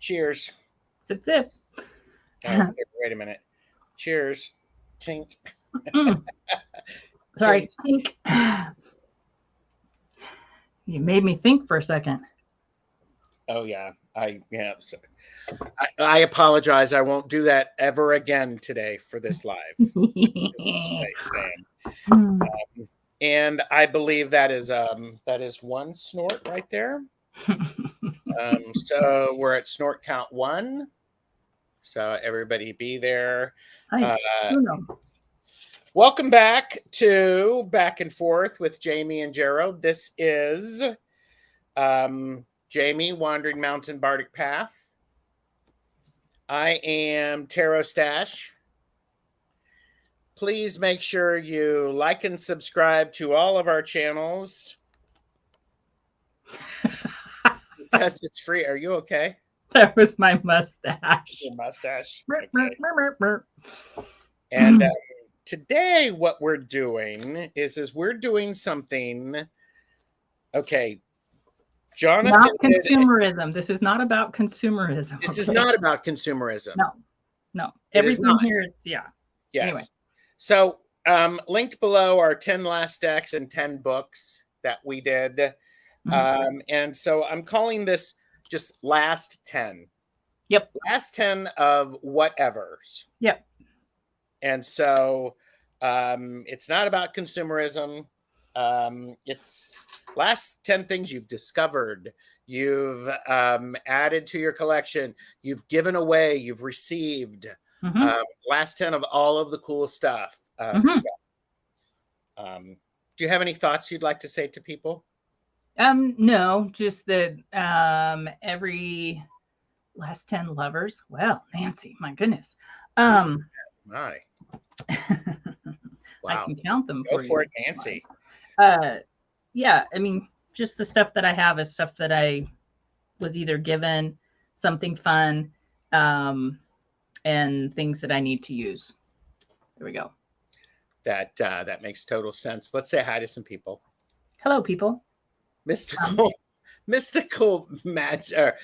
Cheers. Sip, sip. Oh, wait a minute. Cheers. Tink. Sorry. Think. You made me think for a second. Oh yeah. So I apologize. I won't do that ever again today for this live. Just saying. And I believe that is one snort right there. So we're at snort count 1. So everybody be there. Nice. Welcome back to Back and Forth with Jaime and Gerald. This is Jaime, Wandering Mountain Bardic Path. I am Tarot Stash. Please make sure you like and subscribe to all of our channels. Because it's free. Are you okay? That was my mustache. Your mustache. Okay. And today what we're doing is we're doing something. Okay. Jonathan. Not consumerism. This is not about consumerism. This is not about consumerism. No. Everything here is, yeah. Yes. Anyway. So linked below are 10 last stacks and 10 books that we did. And so I'm calling this just last 10. Yep. Last 10 of whatevers. Yep. And so it's not about consumerism. It's last 10 things you've discovered, you've added to your collection, you've given away, you've received. Last 10 of all of the cool stuff. Do you have any thoughts you'd like to say to people? No, just that every last 10 lovers. Well, Nancy, my goodness. My. Wow. I can count them Go for it, Nancy. Yeah, I mean, just the stuff that I have is stuff that I was either given, something fun, and things that I need to use. There we go. That makes total sense. Let's say hi to some people. Hello, people. Mystical magic,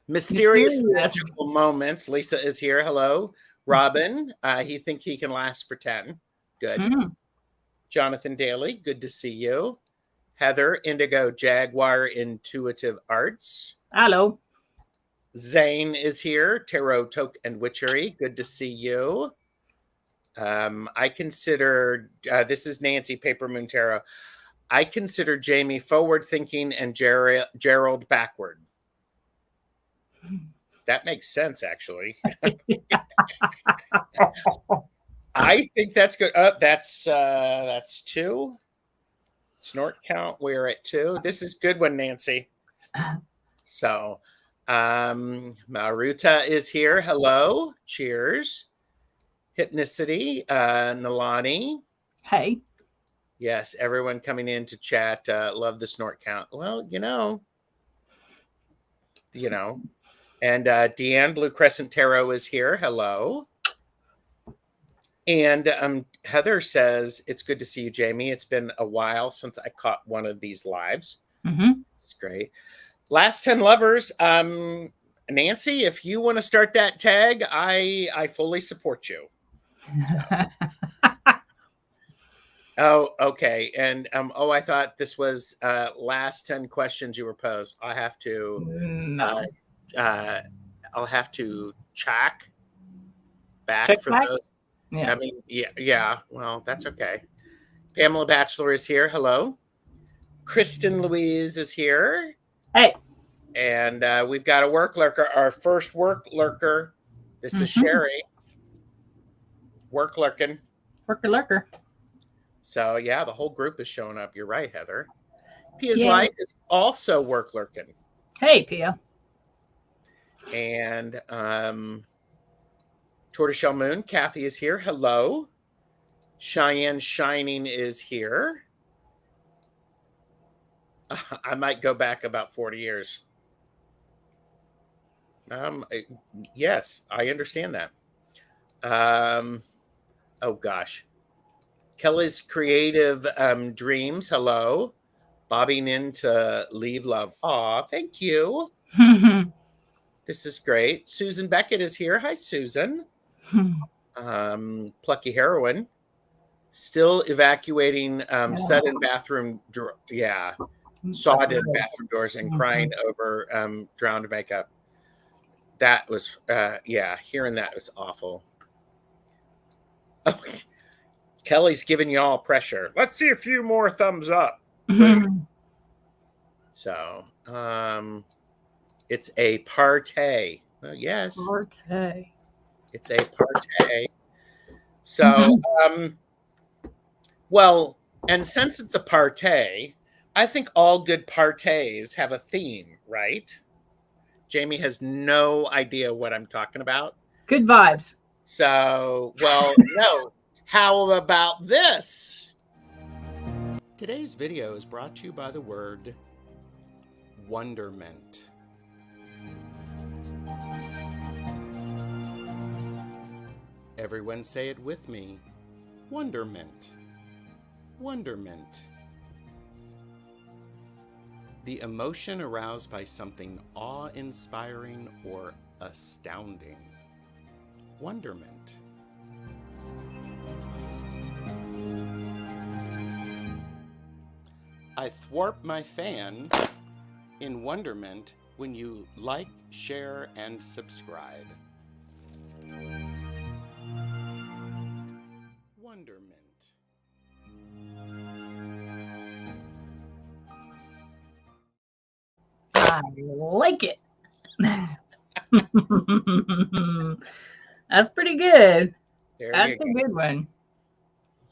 mysterious magical moments. Lisa is here. Hello, Robin. He think he can last for 10. Good. Jonathan Daly, good to see you. Heather Indigo Jaguar Intuitive Arts. Hello. Zane is here. Tarot, Toke, and Witchery. Good to see you. I consider this is Nancy Paper Moon Tarot. I consider Jaime forward thinking and Gerald backward. That makes sense, actually. I think that's good. That's 2. Snort count. We're at 2. This is good one, Nancy. So, Maruta is here. Hello. Cheers. Hypnicity. Nalani. Hey. Yes, everyone coming in to chat. Love the snort count. Well, you know. And Deanne Blue Crescent Tarot is here. Hello. And Heather says, it's good to see you, Jaime. It's been a while since I caught one of these lives. This is great. Last 10 lovers. Nancy, if you want to start that tag, I fully support you. Oh, okay. And I thought this was last 10 questions you were posed. I have to I'll have to check back for those. Yeah. I mean, yeah. Well, that's okay. Pamela Batchelor is here. Hello. Kristen Louise is here. Hey. And we've got a work lurker, our first work lurker. This is Sherry. Work lurking. Worker lurker. So, yeah, the whole group is showing up. You're right, Heather. Pia's Life is also work lurking. Hey, Pia. And Tortoiseshell Moon, Kathy is here. Hello. Cheyenne Shining is here. I might go back about 40 years. Yes, I understand that. Oh, gosh. Kelly's Creative Dreams. Hello. Bobbing in to leave love. Aw, thank you. This is great. Susan Beckett is here. Hi, Susan. Plucky heroine. Still evacuating sawed-in bathroom doors and crying over drowned makeup. That was hearing that was awful. Oh, Kelly's giving you all pressure. Let's see a few more thumbs up. So it's a partay. Well, yes. Partay. It's a partay. So well, and since it's a partay, I think all good partays have a theme, right? Jamie has no idea what I'm talking about. Good vibes. So, well, no. How about this? Today's video is brought to you by the word wonderment. Everyone say it with me. Wonderment. Wonderment. The emotion aroused by something awe-inspiring or astounding. Wonderment. I thwart my fan in wonderment when you like, share, and subscribe. Wonderment. I like it. That's pretty good. That's a good one.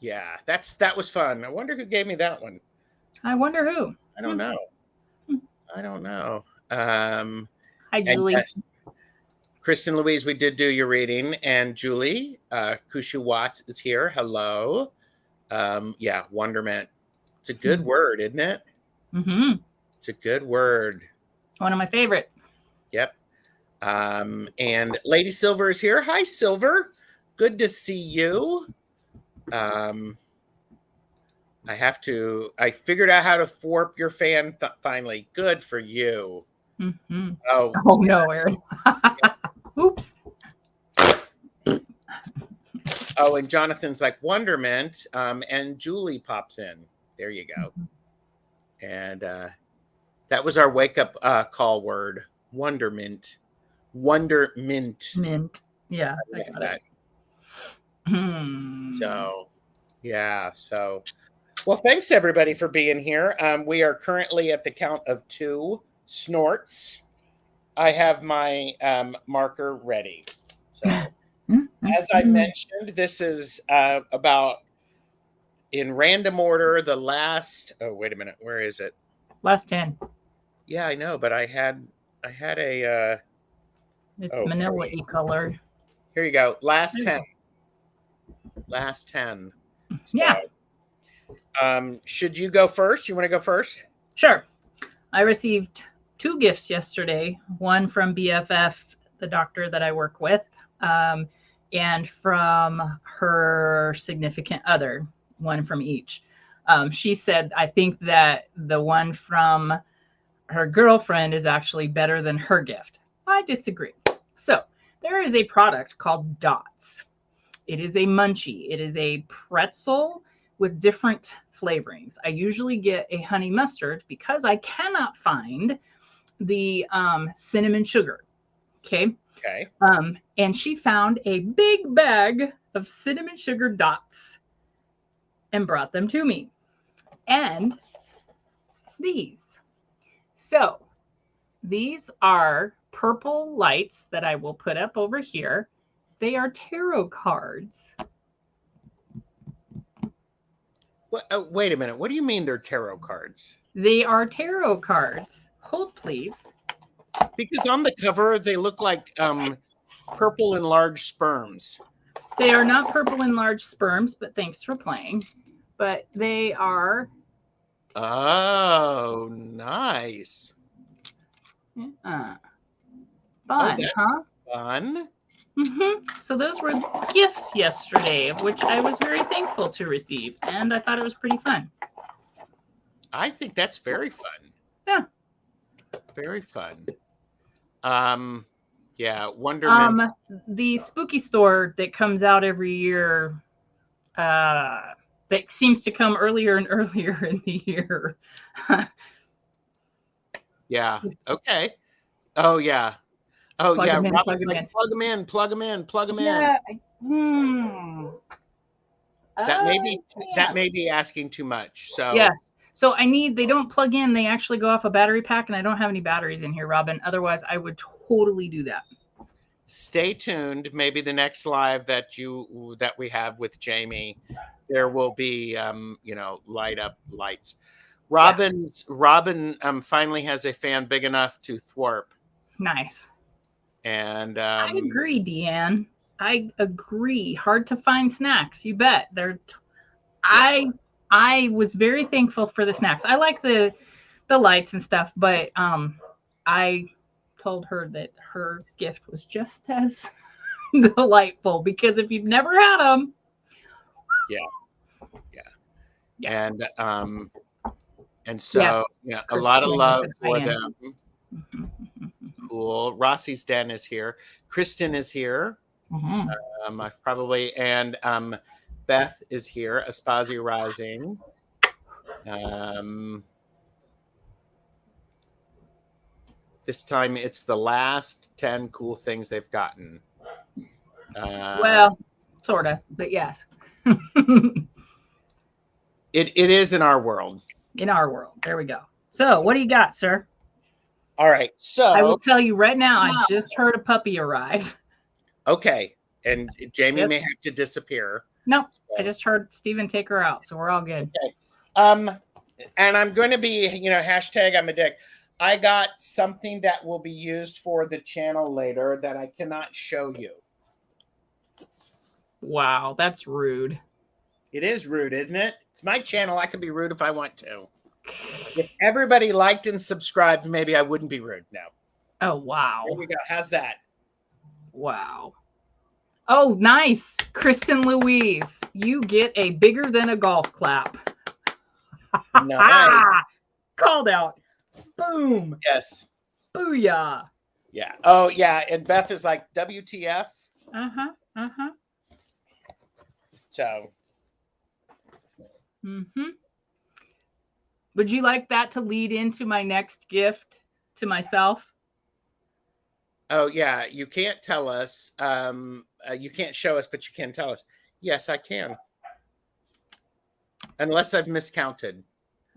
Yeah, that was fun. I wonder who gave me that one. I wonder who. I don't know. I don't know. Hi, Julie. Yes, Kristen Louise, we did do your reading, and Julie Kushu Watts is here. Hello. Yeah, wonderment. It's a good word, isn't it? It's a good word. One of my favorites. Yep. And Lady Silver is here. Hi, Silver. Good to see you. I figured out how to thwart your fan finally. Good for you. Oh no, Aaron. Oops. Oh, and Jonathan's like wonderment. And Julie pops in. There you go. And that was our wake up call word. Wonderment. Wonderment. Mint. Yeah. I got that. So, yeah. So, well, thanks everybody for being here. We are currently at the count of 2 snorts. I have my marker ready. So, as I mentioned, this is about in random order the last. Oh, wait a minute. Where is it? Last 10. Yeah, I know, but I had a. It's manila-y colored. Here you go. Last 10. Last 10. So, yeah. Should you go first? You want to go first? Sure. I received 2 gifts yesterday. One from BFF, the doctor that I work with, and from her significant other. One from each. She said, I think that the one from her girlfriend is actually better than her gift. I disagree. So there is a product called Dots. It is a munchie. It is a pretzel with different flavorings. I usually get a honey mustard because I cannot find the cinnamon sugar. Okay. And she found a big bag of cinnamon sugar dots and brought them to me. And these. So these are purple lights that I will put up over here. They are tarot cards. Wait a minute. What do you mean they're tarot cards? They are tarot cards. Hold, please. Because on the cover, they look like purple enlarged sperms. They are not purple enlarged sperms, but thanks for playing. But they are. Oh, nice. Fun, huh? Fun. So those were gifts yesterday, of which I was very thankful to receive, and I thought it was pretty fun. I think that's very fun. Yeah. Very fun. Yeah, Wonderments. The spooky store that comes out every year, that seems to come earlier and earlier in the year. Yeah. Okay. Oh yeah. Oh Plug yeah. them in, plug Robin's them like in. plug them in, plug them in, plug them in. Yeah. Hmm. That may Uh, be that yeah. may be asking too much. So Yes. So they don't plug in, they actually go off a battery pack, and I don't have any batteries in here, Robin. Otherwise, I would totally do that. stay tuned. Maybe the next live that we have with Jamie, there will be light up lights. Yeah. Robin finally has a fan big enough to thwarp. Nice. And I agree, Deanne. I agree. Hard to find snacks. You bet. yeah. I was very thankful for the snacks. I like the lights and stuff, but I told her that her gift was just as delightful, because if you've never had them, Yeah. Yeah. yeah. And Yes. so yeah, a lot of Christine with love an for IN. them. Cool. Rossi's Den is here. Kristen is here. I've probably and Beth is here. Aspasia Rising. This time it's the last 10 cool things they've gotten. Well, sort of, but yes. It is in our world. In our world. There we go. So, what do you got, sir? All right. I will So, tell you right now, I just heard a puppy arrive. okay. And Jamie Yes. may have to disappear. Nope. I just heard Steven take her out, so we're all good. Okay. And I'm going to be, hashtag I'm a dick. I got something that will be used for the channel later that I cannot show you. Wow, that's rude. It is rude, isn't it? It's my channel. I can be rude if I want to. If everybody liked and subscribed, maybe I wouldn't be rude now. Oh, wow. There we go. How's that? Wow. Oh, nice. Kristen Louise, you get a bigger than a golf clap. Nice. Called out. Boom. Yes. Booyah. Yeah. Oh, yeah. And Beth is like, WTF? Uh-huh. Uh-huh. So. Mm-hmm. Would you like that to lead into my next gift to myself? Oh, yeah. You can't tell us. You can't show us, but you can tell us. Yes, I can. Unless I've miscounted.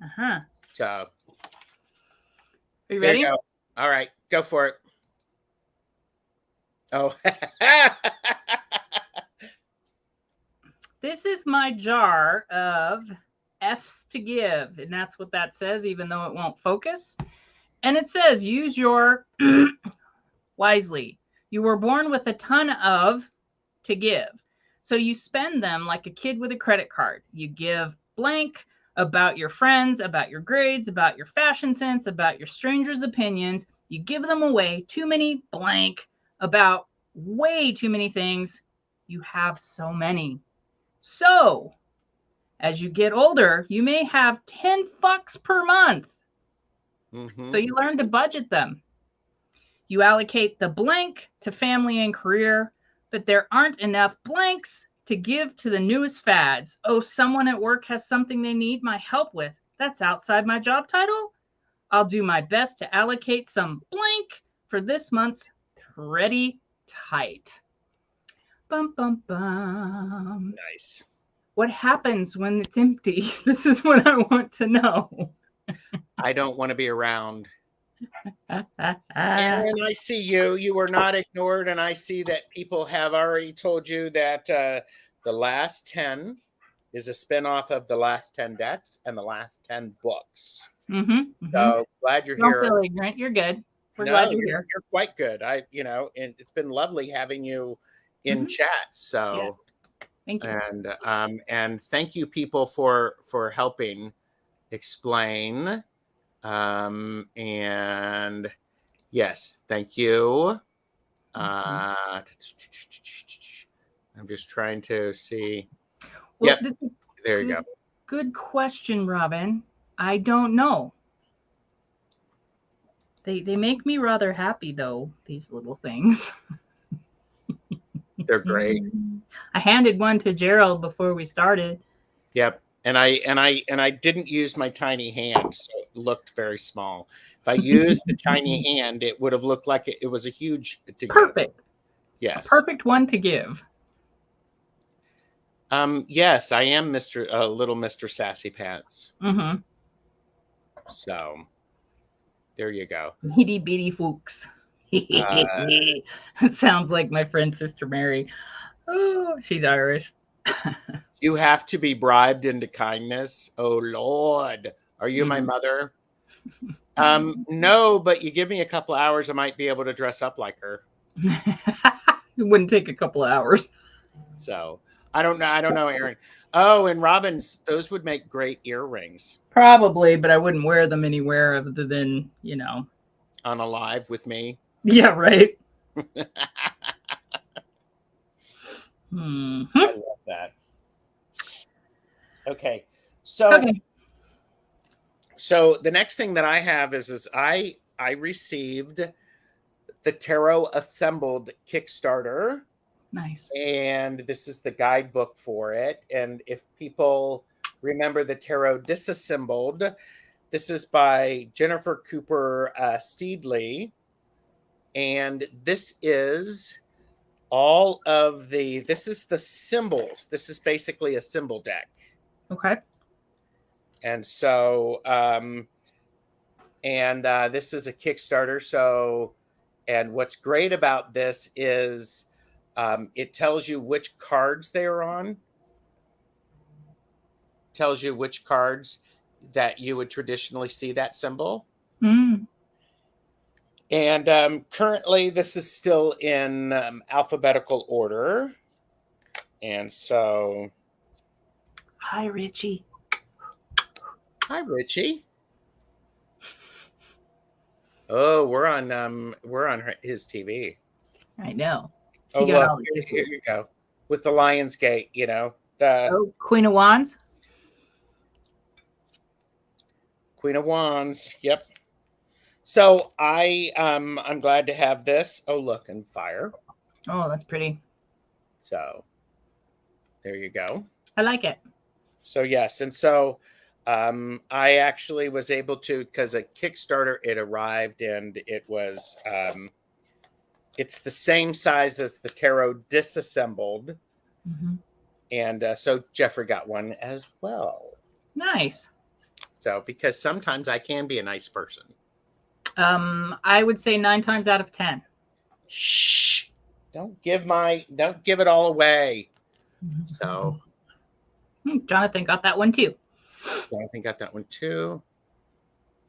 Uh-huh. So. Are you There ready? you go. All right. Go for it. Oh. This is my jar of F's to give, and that's what that says, even though it won't focus. And it says, use your wisely. You were born with a ton of to give. So you spend them like a kid with a credit card. You give blank about your friends, about your grades, about your fashion sense, about your strangers' opinions. You give them away, too many blank about way too many things. You have so many. So as you get older, you may have 10 fucks per month. So you learn to budget them. You allocate the blank to family and career, but there aren't enough blanks to give to the newest fads. Oh, someone at work has something they need my help with. That's outside my job title. I'll do my best to allocate some blank for this month's pretty tight. Bum, bum, bum. Nice. What happens when it's empty? This is what I want to know. I don't want to be around. Aaron, I see you. You were not ignored, and I see that people have already told you that the last 10 is a spinoff of the last 10 decks and the last 10 books. So glad you're here. Don't feel ignorant. You're good. We're glad you're here. You're quite good. And it's been lovely having you in chat. So. Yeah. Thank you. And thank you, people, for helping explain. And yes, thank you. I'm just trying to see. Well, yep, there you go. Good question, Robin. I don't know. They make me rather happy though, these little things. They're great. I handed one to Gerald before we started. Yep. And I didn't use my tiny hand, so it looked very small. If I used the tiny hand, it would have looked like it was a huge to give. Perfect. Yes. A perfect one to give. Yes, I am little Mr. Sassy Pants. Mm-hmm. So there you go. Itty bitty folks. Sounds like my friend Sister Mary. Oh, she's Irish. You have to be bribed into kindness. Oh Lord, are you my Mhm. mother? No, but you give me a couple hours, I might be able to dress up like her. It wouldn't take a couple of hours. So I don't know, Aaron. Oh, and Robin's, those would make great earrings Probably, but I wouldn't wear them anywhere other than, on a live with me. Yeah, right. I Hmm. love that. Okay. So Okay. so the next thing that I have is I received the Tarot Assembled Kickstarter. Nice. And this is the guidebook for it. And if people remember the Tarot Disassembled, this is by Jennifer Cooper Steedley. And this is this is the symbols. This is basically a symbol deck. Okay. And so, this is a Kickstarter. So, and what's great about this is it tells you which cards they are on. Tells you which cards that you would traditionally see that symbol. Mm. And currently, this is still in alphabetical order. And so, Hi, Richie. hi, Richie. Oh, we're on his TV. I know. Oh, He got look, all the here kisses. you go. With the Lion's Gate, the Oh, Queen of Wands. Queen of Wands. Yep. So I'm glad to have this. Oh, look, and fire. Oh, that's pretty. So there you go. I like it. So yes, and so I actually was able to, because a Kickstarter, it arrived and it was it's the same size as the Tarot Disassembled. Mm-hmm. And so Jeffrey got one as well. Nice. So because sometimes I can be a nice person. I would say 9 times out of 10. Shh! Don't give it all away. So Jonathan got that one too. Jonathan got that one too.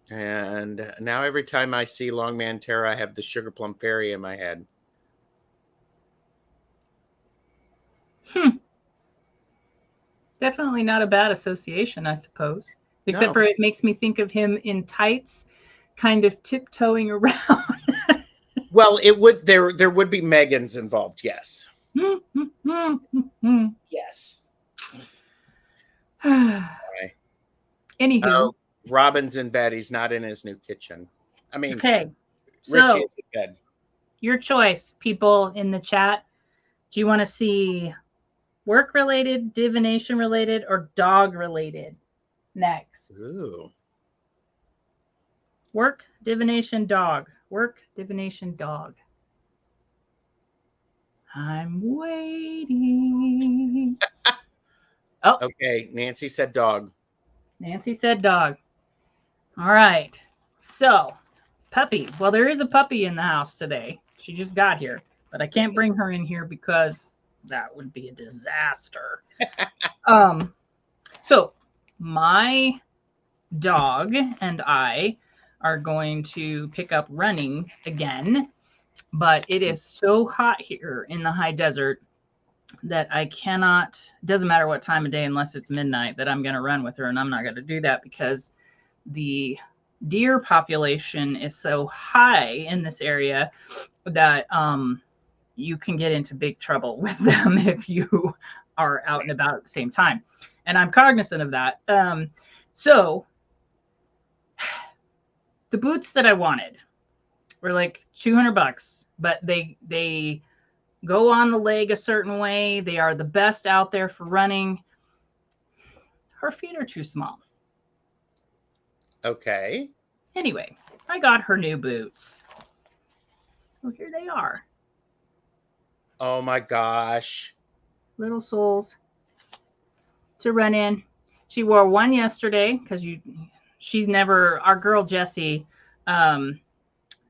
And now every time I see Longman Tarot, I have the Sugar Plum Fairy in my head. Definitely not a bad association, I suppose. Except for it makes me think of him in tights, kind of tiptoeing around. Well, there would be Megans involved, yes. Yes. Okay. Anywho. Oh, Robin's in bed. He's not in his new kitchen. I mean, okay. Richie So, is in bed. Your choice, people in the chat. Do you want to see work related, divination related, or dog related next? Ooh. Work, divination, dog. Work, divination, dog. I'm waiting. Oh. Okay. Nancy said dog. Nancy said dog. All right. So, puppy. Well, there is a puppy in the house today. She just got here, but I can't bring her in here because that would be a disaster. So my dog and I are going to pick up running again, but it is so hot here in the high desert that I cannot, doesn't matter what time of day, unless it's midnight, that I'm going to run with her. And I'm not going to do that because the deer population is so high in this area that you can get into big trouble with them if you are out and about at the same time. And I'm cognizant of that. So the boots that I wanted were like $200, but they go on the leg a certain way. They are the best out there for running. Her feet are too small. Okay. Anyway, I got her new boots. So here they are. Oh my gosh. Little soles to run in. She wore one yesterday because she's never, our girl Jessie,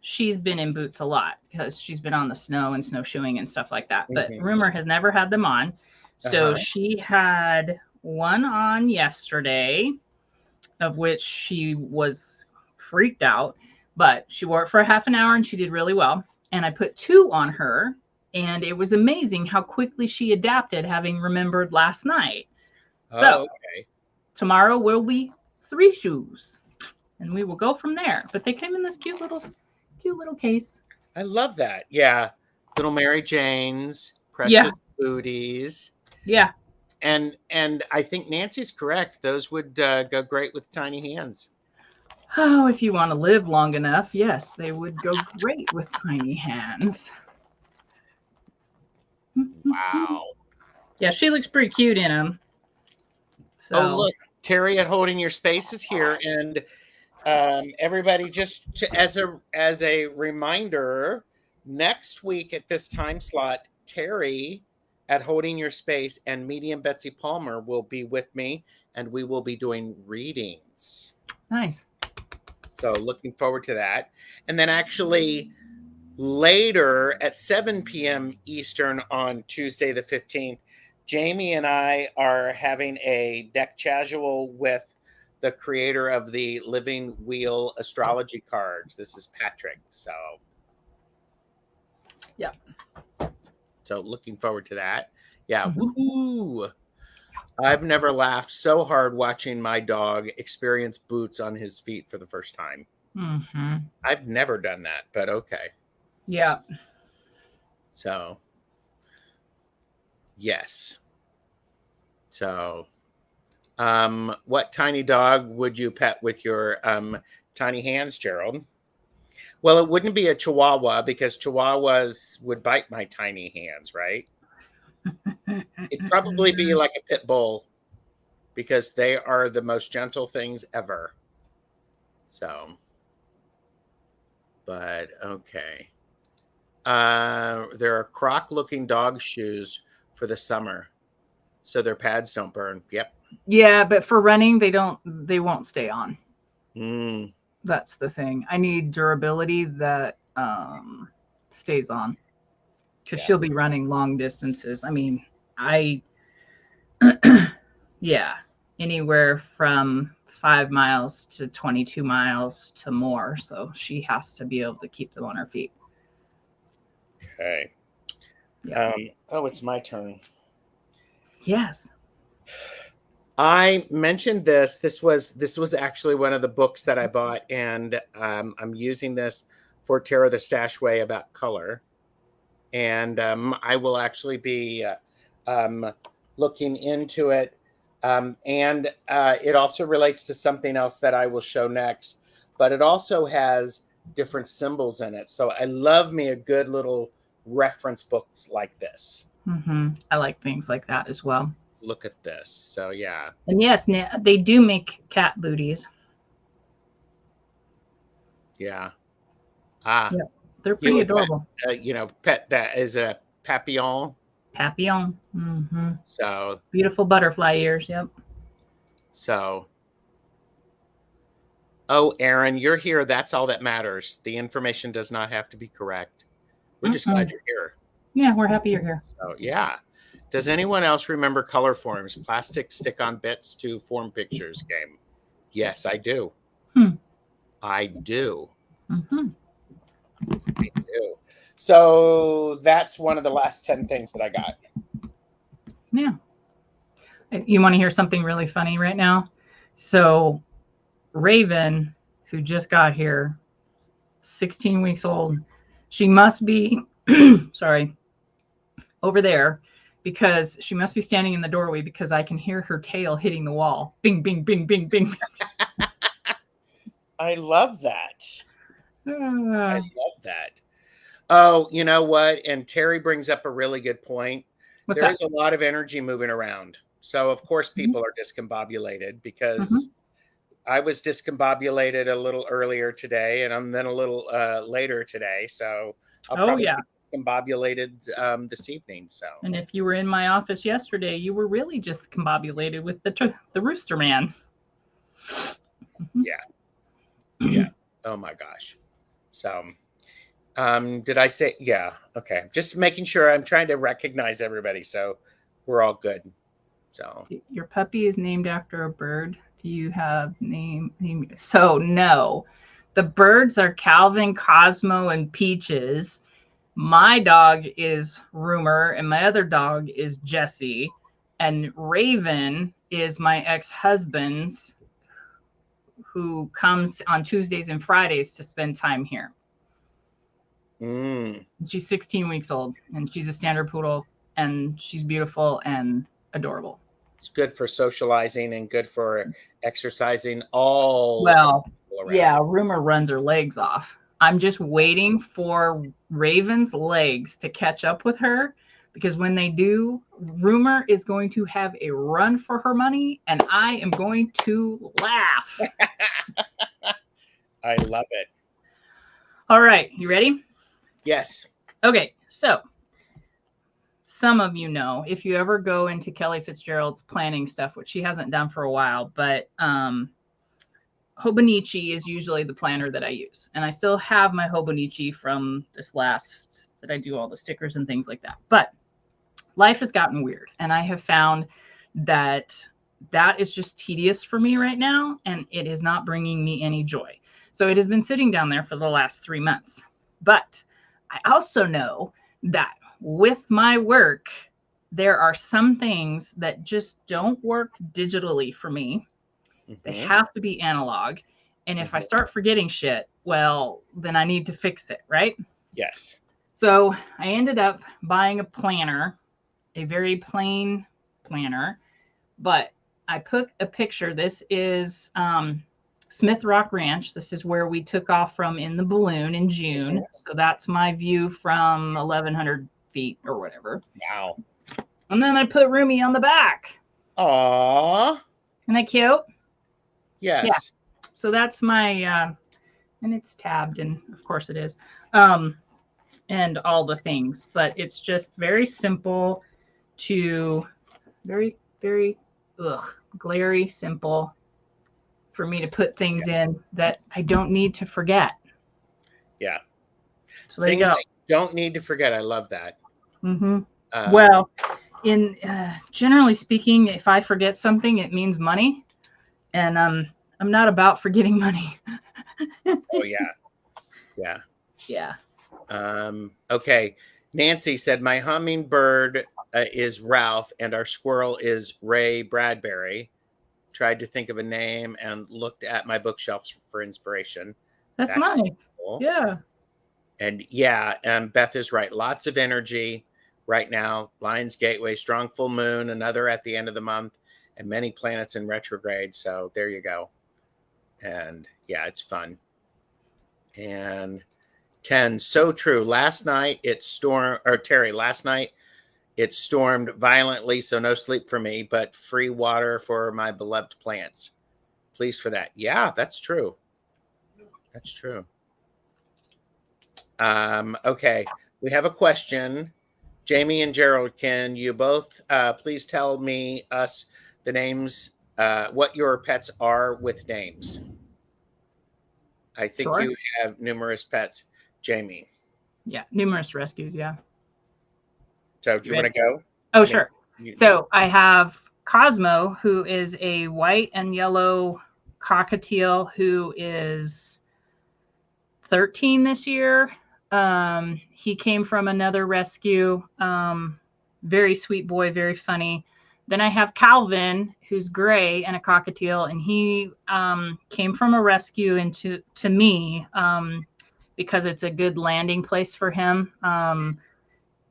she's been in boots a lot because she's been on the snow and snowshoeing and stuff like that. But Rumor has never had them on. So she had one on yesterday, of which she was freaked out, but she wore it for half an hour and she did really well. And I put two on her, and it was amazing how quickly she adapted, having remembered last night. So tomorrow will be 3 shoes, and we will go from there. But they came in this cute little case. I love that. Yeah. Little Mary Janes, precious booties. Yeah. And I think Nancy's correct. Those would go great with tiny hands. Oh, if you want to live long enough, yes, they would go great with tiny hands. Wow. Yeah, she looks pretty cute in them. So. Oh, look, Terry at Holding Your Space is here. And everybody, just as a reminder, next week at this time slot, Terry at Holding Your Space and Medium Betsy Palmer will be with me, and we will be doing readings. Nice. So looking forward to that. And then actually later at 7 p.m. Eastern on Tuesday the 15th, Jamie and I are having a deck casual with the creator of the Living Wheel astrology cards. This is Patrick. So yeah. So looking forward to that. Yeah. Woohoo. I've never laughed so hard watching my dog experience boots on his feet for the first time. I've never done that, but okay. Yeah. So, yes. So, what tiny dog would you pet with your tiny hands, Gerald? Well, it wouldn't be a Chihuahua because Chihuahuas would bite my tiny hands, right? It'd probably be like a pit bull because they are the most gentle things ever. So, but okay. There are croc-looking dog shoes for the summer, so their pads don't burn. Yep. Yeah, but for running, they won't stay on. Mm. That's the thing. I need durability that stays on, because she'll be running long distances. I mean, yeah, anywhere from 5 miles to 22 miles to more. So she has to be able to keep them on her feet. Okay. Yeah. Oh, it's my turn. Yes. I mentioned this. This was actually one of the books that I bought, and I'm using this for Tara the Stashway about color. And I will actually be looking into it. And it also relates to something else that I will show next, but it also has different symbols in it. So I love me a good little reference books like this. I like things like that as well. Look at this. So yeah. And yes, they do make cat booties. Yeah. Yeah, they're pretty adorable. Pet that is a papillon. Papillon. So beautiful butterfly ears. Yep. So, oh, Aaron, you're here. That's all that matters. The information does not have to be correct. We're just glad you're here. Yeah, we're happy you're here. So, yeah. Does anyone else remember color forms? Plastic stick-on bits to form pictures game. Yes, I do. I do. I do. So that's one of the last 10 things that I got. Yeah. You want to hear something really funny right now? So Raven, who just got here, 16 weeks old, she must be, sorry, over there, because she must be standing in the doorway because I can hear her tail hitting the wall. Bing, bing, bing, bing, bing. I love that. I Uh, love that. Oh, you know what? And Terry brings up a really good point. what's There that? is a lot of energy moving around. So, of course, Mhm. people are discombobulated because Mhm. I was discombobulated a little earlier today and I'm then a little later today. So, I'll Oh probably yeah. be discombobulated this evening. So, And if you were in my office yesterday, you were really just combobulated with the rooster man. yeah, yeah. Oh my gosh. So, did I say, yeah, okay. Just making sure I'm trying to recognize everybody. So, we're all good. So, Your puppy is named after a bird. Do you have name? So no, the birds are Calvin, Cosmo, and Peaches. My dog is Rumor, and my other dog is Jesse. And Raven is my ex-husband's, who comes on Tuesdays and Fridays to spend time here. mm. She's 16 weeks old, and she's a standard poodle, and she's beautiful and adorable. It's good for socializing and good for exercising all Well, around. yeah, Rumor runs her legs off. I'm just waiting for Raven's legs to catch up with her, because when they do, Rumor is going to have a run for her money and I am going to laugh. I love it. All right, you ready? Yes. Okay, so some of you know, if you ever go into Kelly Fitzgerald's planning stuff, which she hasn't done for a while, but Hobonichi is usually the planner that I use. And I still have my Hobonichi from this last that I do all the stickers and things like that. But life has gotten weird. And I have found that that is just tedious for me right now. And it is not bringing me any joy. So it has been sitting down there for the last 3 months. But I also know that with my work, there are some things that just don't work digitally for me. They Hmm. have to be analog. And if I Hmm. start forgetting shit, well, then I need to fix it, right? Yes. So I ended up buying a planner, a very plain planner, but I put a picture. This is Smith Rock Ranch. This is where we took off from in the balloon in June. Hmm. So that's my view from 1,100 feet or whatever. Wow. And then I put Rumi on the back. Aw. Isn't that cute? Yeah. Yes. So that's my and it's tabbed, and of course it is, um, and all the things. But it's just very simple to very, very glary simple for me to put things in that I don't need to forget. Yeah. So there you Things go. that you don't need to forget. I love that. Mm-hmm. Um, Well, in generally speaking, if I forget something, it means money, and I'm not about forgetting money. oh yeah. Yeah. Yeah. Okay. Nancy said, my hummingbird is Ralph and our squirrel is Ray Bradbury. Tried to think of a name and looked at my bookshelves for inspiration. That's That's nice. cool. Yeah. And yeah, Beth is right. Lots of energy right now. Lions Gateway, strong full moon, another at the end of the month, and many planets in retrograde. So there you go. And yeah, it's fun. And 10, so true. Last night it stormed, or Terry, last night it stormed violently. So no sleep for me, but free water for my beloved plants. Please for that. Yeah, that's true. That's true. Okay, we have a question. Jamie and Gerald, can you both please tell me us the names, what your pets are with names? I think Sure. you have numerous pets, Jamie. Yeah. Numerous rescues. Yeah. So do You you want ready? to go? Oh, I mean, sure. So I have Cosmo, who is a white and yellow cockatiel who is 13 this year. He came from another rescue. Very sweet boy, very funny. Then I have Calvin, who's gray and a cockatiel, and he came from a rescue into to me because it's a good landing place for him.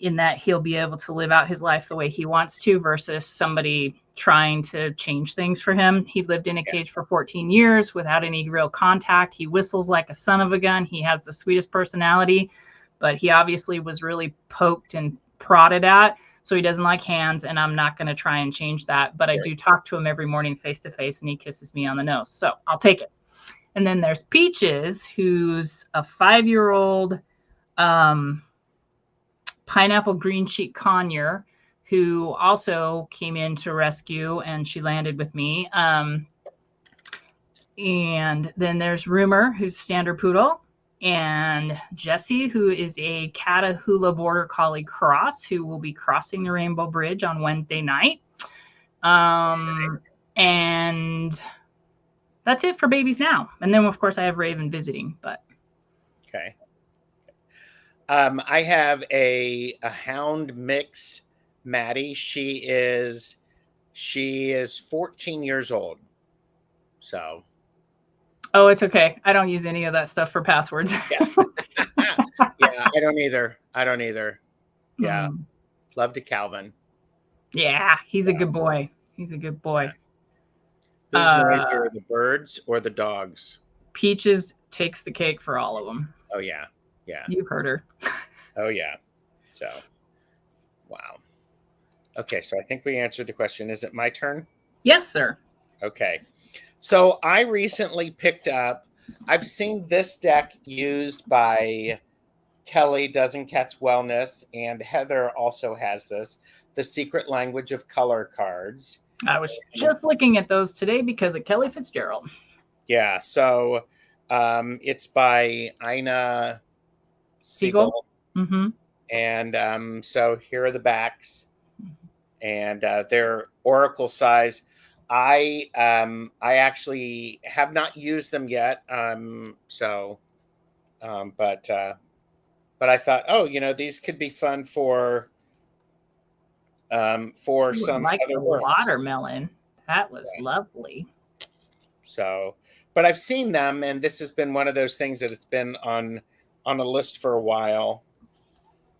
in that he'll be able to live out his life the way he wants to versus somebody trying to change things for him. He lived in a Yeah. cage for 14 years without any real contact. He whistles like a son of a gun. He has the sweetest personality, but he obviously was really poked and prodded at. So he doesn't like hands, and I'm not going to try and change that. But I do talk to him every morning face to face, and he kisses me on the nose. So I'll take it. And then there's Peaches, who's a 5-year-old pineapple green cheek conure who also came in to rescue, and she landed with me. And then there's Rumor, who's standard poodle, and Jessie, who is a Catahoula Border Collie cross, who will be crossing the Rainbow Bridge on Wednesday night. And that's it for babies now. And then, of course, I have Raven visiting. But Okay. I have a hound mix, Maddie. She is 14 years old. So. Oh, it's okay. I don't use any of that stuff for passwords. Yeah. Yeah, I don't either. Yeah. Love to Calvin. Yeah, he's a good boy. He's a good boy. Who's noisier, the birds or the dogs? Peaches takes the cake for all of them. Oh, yeah. Yeah. You've heard her. Oh, yeah. So, wow. Okay, so I think we answered the question. Is it my turn? Yes, sir. Okay. So I recently picked up, I've seen this deck used by Kelly, Dozen Cats Wellness, and Heather also has this, The Secret Language of Color cards. I was just looking at those today because of Kelly Fitzgerald. Yeah, so it's by Ina Siegel. Mm-hmm. And so here are the backs, and they're Oracle size. I actually have not used them yet. But I thought, oh, these could be fun for some like other the works. Watermelon. That was lovely. So, but I've seen them, and this has been one of those things that it's been on a list for a while.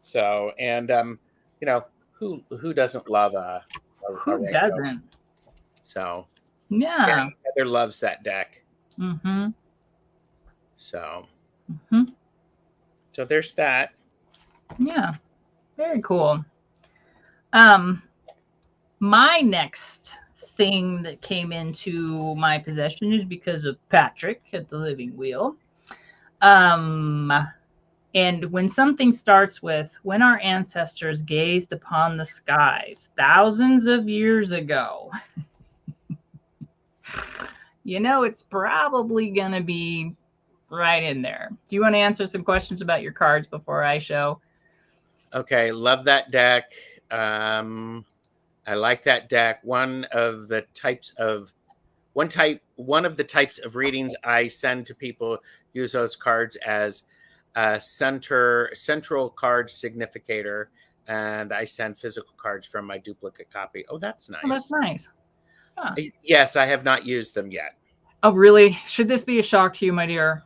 So, and who doesn't love a who doesn't? So yeah, Heather loves that deck. Mm-hmm. So Mm-hmm. So there's that. Yeah, very cool. My next thing that came into my possession is because of Patrick at the Living Wheel. And when something starts with, when our ancestors gazed upon the skies thousands of years ago, it's probably going to be right in there. Do you want to answer some questions about your cards before I show? Okay, love that deck. I like that deck. One of the types of readings I send to people use those cards as a central card significator, and I send physical cards from my duplicate copy. Oh, that's nice. Oh, that's nice. Huh. Yes, I have not used them yet. Oh, really? Should this be a shock to you, my dear?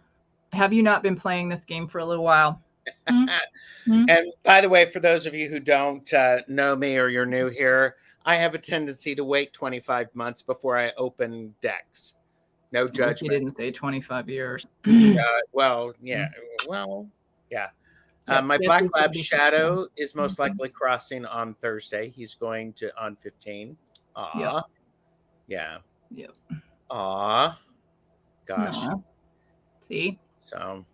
Have you not been playing this game for a little while? Mm-hmm. And by the way, for those of you who don't know me or you're new here, I have a tendency to wait 25 months before I open decks. No judgment. You didn't say 25 years. Well, yeah. Well, yeah. My Black Lab Shadow is most likely crossing on Thursday. He's going on 15. Aw. Yep. Yeah. Yep. Aw. Gosh. Aww. See? So,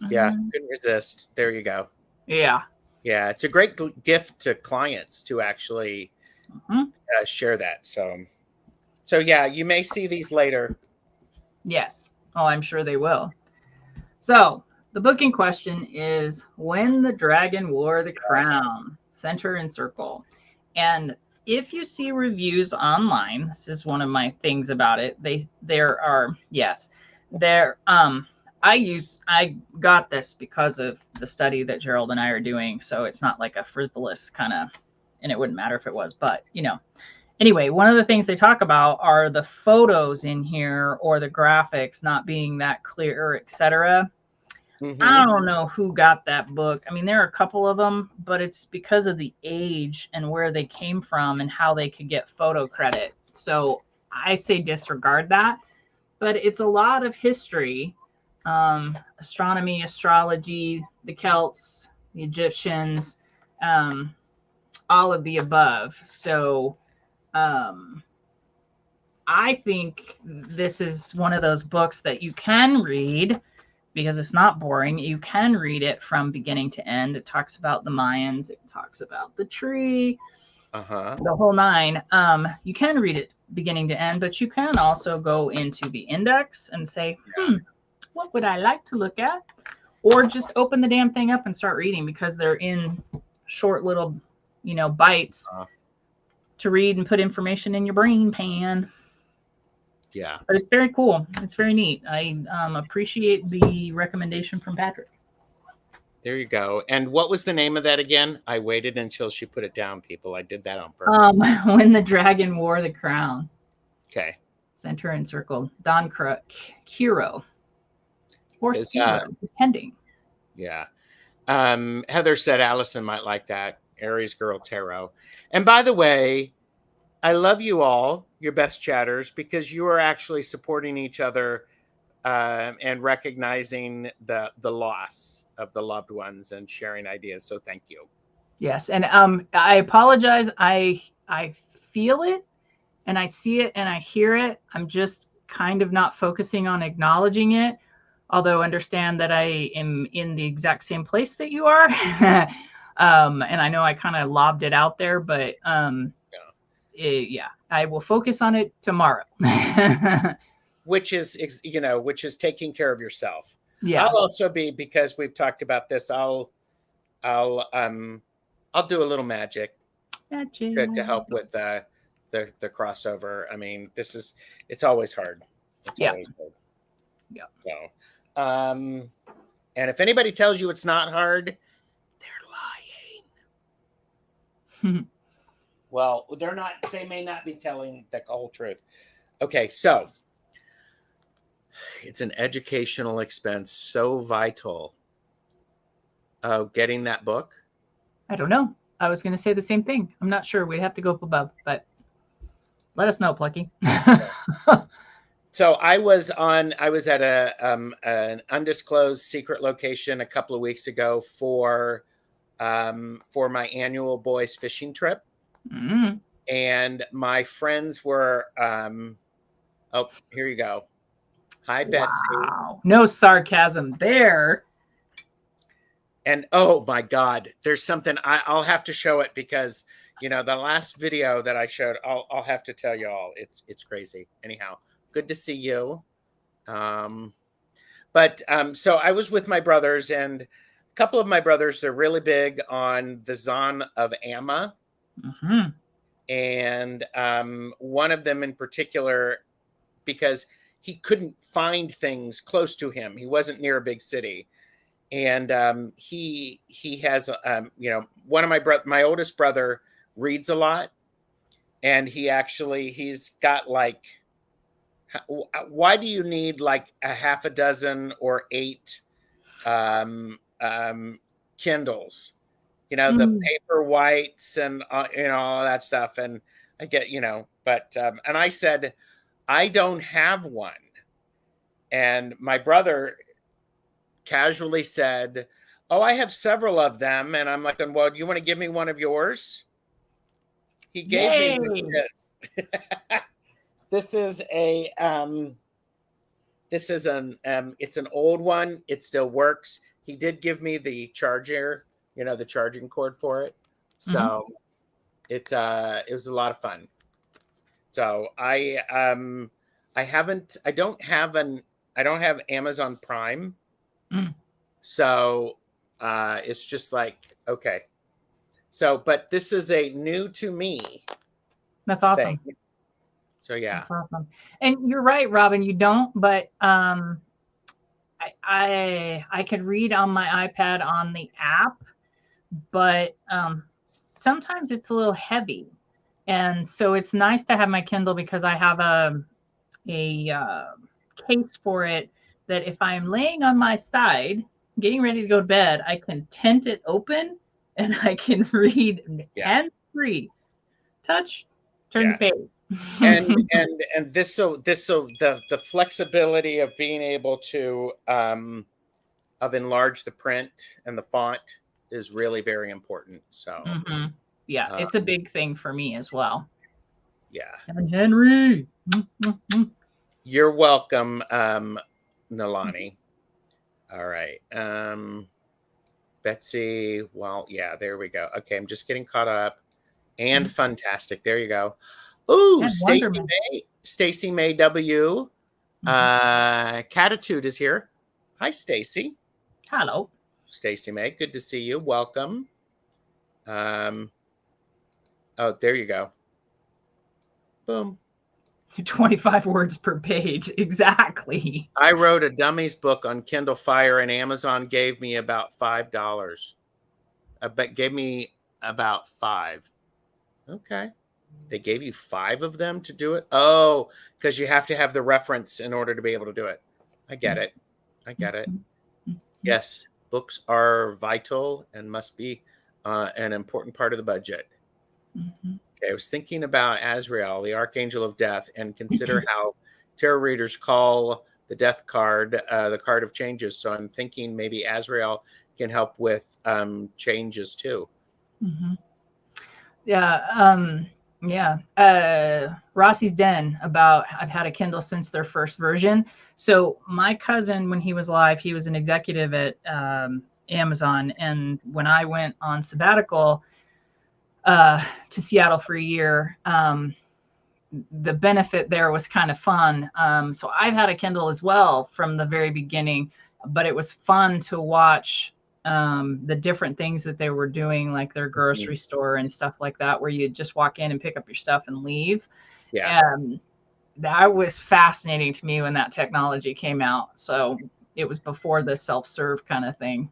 yeah, couldn't resist. There you go. Yeah. Yeah, it's a great gift to clients to actually share that. So yeah, you may see these later. Yes. Oh, I'm sure they will. So the book in question is When the Dragon Wore the Crown, Center and Circle. And if you see reviews online, this is one of my things about it. I got this because of the study that Gerald and I are doing. So it's not like a frivolous kind of, and it wouldn't matter if it was, but anyway, one of the things they talk about are the photos in here or the graphics not being that clear, etc. I Mm-hmm. don't know who got that book. I mean, there are a couple of them, but it's because of the age and where they came from and how they could get photo credit. So I say disregard that. But it's a lot of history, astronomy, astrology, the Celts, the Egyptians, um, all of the above. So um, I think this is one of those books that you can read because it's not boring. You can read it from beginning to end. It talks about the Mayans, it talks about the tree, Uh-huh. the whole nine. You can read it beginning to end, but you can also go into the index and say, Yeah. what would I like to look at? Or just open the damn thing up and start reading because they're in short little, bites Uh, to read and put information in your brain pan. yeah. But it's very cool. It's very neat. I appreciate the recommendation from Patrick. There you go. And what was the name of that again? I waited until she put it down, people. I did that on purpose. When the dragon wore the crown. Okay. Center and circle. Don Kiro. Or Is Stiro, depending. yeah. Heather said Allison might like that. Aries Girl Tarot. And by the way, I love you all, your best chatters, because you are actually supporting each other and recognizing the loss of the loved ones and sharing ideas. So thank you. Yes, and I apologize. I feel it, and I see it, and I hear it. I'm just kind of not focusing on acknowledging it. Although understand that I am in the exact same place that you are, and I know I kind of lobbed it out there, but yeah, I will focus on it tomorrow. Which is which is taking care of yourself. Yeah, I'll also be, because we've talked about this, I'll do a little magic to help with the crossover. I mean, it's always hard. It's yeah, always hard. yeah. So and if anybody tells you it's not hard, they're lying. Well, they may not be telling the whole truth. Okay, so it's an educational expense so vital. Oh, getting that book? I don't know. I was going to say the same thing. I'm not sure. We'd have to go up above, but let us know, Plucky. So I was at an undisclosed secret location a couple of weeks ago for my annual boys fishing trip. Mm-hmm. And my friends were oh, here you go. Hi, Betsy. Wow. No sarcasm there. And oh my God, there's something I'll have to show it, because the last video that I showed, I'll have to tell you all. It's crazy. Anyhow, good to see you. But so I was with my brothers, and a couple of my brothers, they're really big on the Zon of Amma. Mm-hmm. And one of them in particular, because he couldn't find things close to him. He wasn't near a big city. And he has one of my oldest brother reads a lot, and he's got like, why do you need like a half a dozen or 8 Kindles, the paper whites and all that stuff? And I get, but and I said, I don't have one. And my brother casually said, oh, I have several of them. And I'm like, well, do you want to give me one of yours? He gave me one of his. This is it's an old one. It still works. He did give me the charger, the charging cord for it. So it was a lot of fun. So I don't have Amazon Prime. So it's just like, okay. So, but this is a new to me. That's awesome. Thing. So yeah. That's awesome. And you're right, Robin, you don't, but I could read on my iPad on the app, but sometimes it's a little heavy. And so it's nice to have my Kindle because I have a case for it that if I'm laying on my side getting ready to go to bed, I can tent it open and I can read Yeah. hands free. Touch, turn the Yeah. page. And the flexibility of being able to of enlarge the print and the font is really very important. So Mm-hmm. Yeah, uh, it's a big thing for me as well. yeah, And Henry. Mm-hmm. you're welcome, Nalani. All right, Betsy. Well, yeah, there we go. Okay, I'm just getting caught up. And fantastic. There you go. Ooh, And Wonderman. Stacy May W. Mm-hmm. Catitude is here. Hi, Stacy. Hello. Stacy May, good to see you. Welcome. Um, oh, there you go. Boom. 25 words per page. Exactly. I wrote a dummies book on Kindle Fire, and Amazon gave me about $5. But gave me about 5. Okay. They gave you 5 of them to do it? Oh, because you have to have the reference in order to be able to do it. I get it. I get it. Yes, books are vital and must be an important part of the budget. Mm-hmm. Okay, I was thinking about Azrael, the Archangel of Death, and consider how tarot readers call the death card the card of changes. So I'm thinking maybe Azrael can help with changes too. Mm-hmm. Yeah. Yeah. Rossi's Den about I've had a Kindle since their first version. So my cousin, when he was alive, he was an executive at Amazon. And when I went on sabbatical to Seattle for a year, the benefit there was kind of fun. So I've had a Kindle as well from the very beginning, but it was fun to watch the different things that they were doing, like their grocery store and stuff like that, where you just walk in and pick up your stuff and leave. Yeah. That was fascinating to me when that technology came out. So it was before the self-serve kind of thing.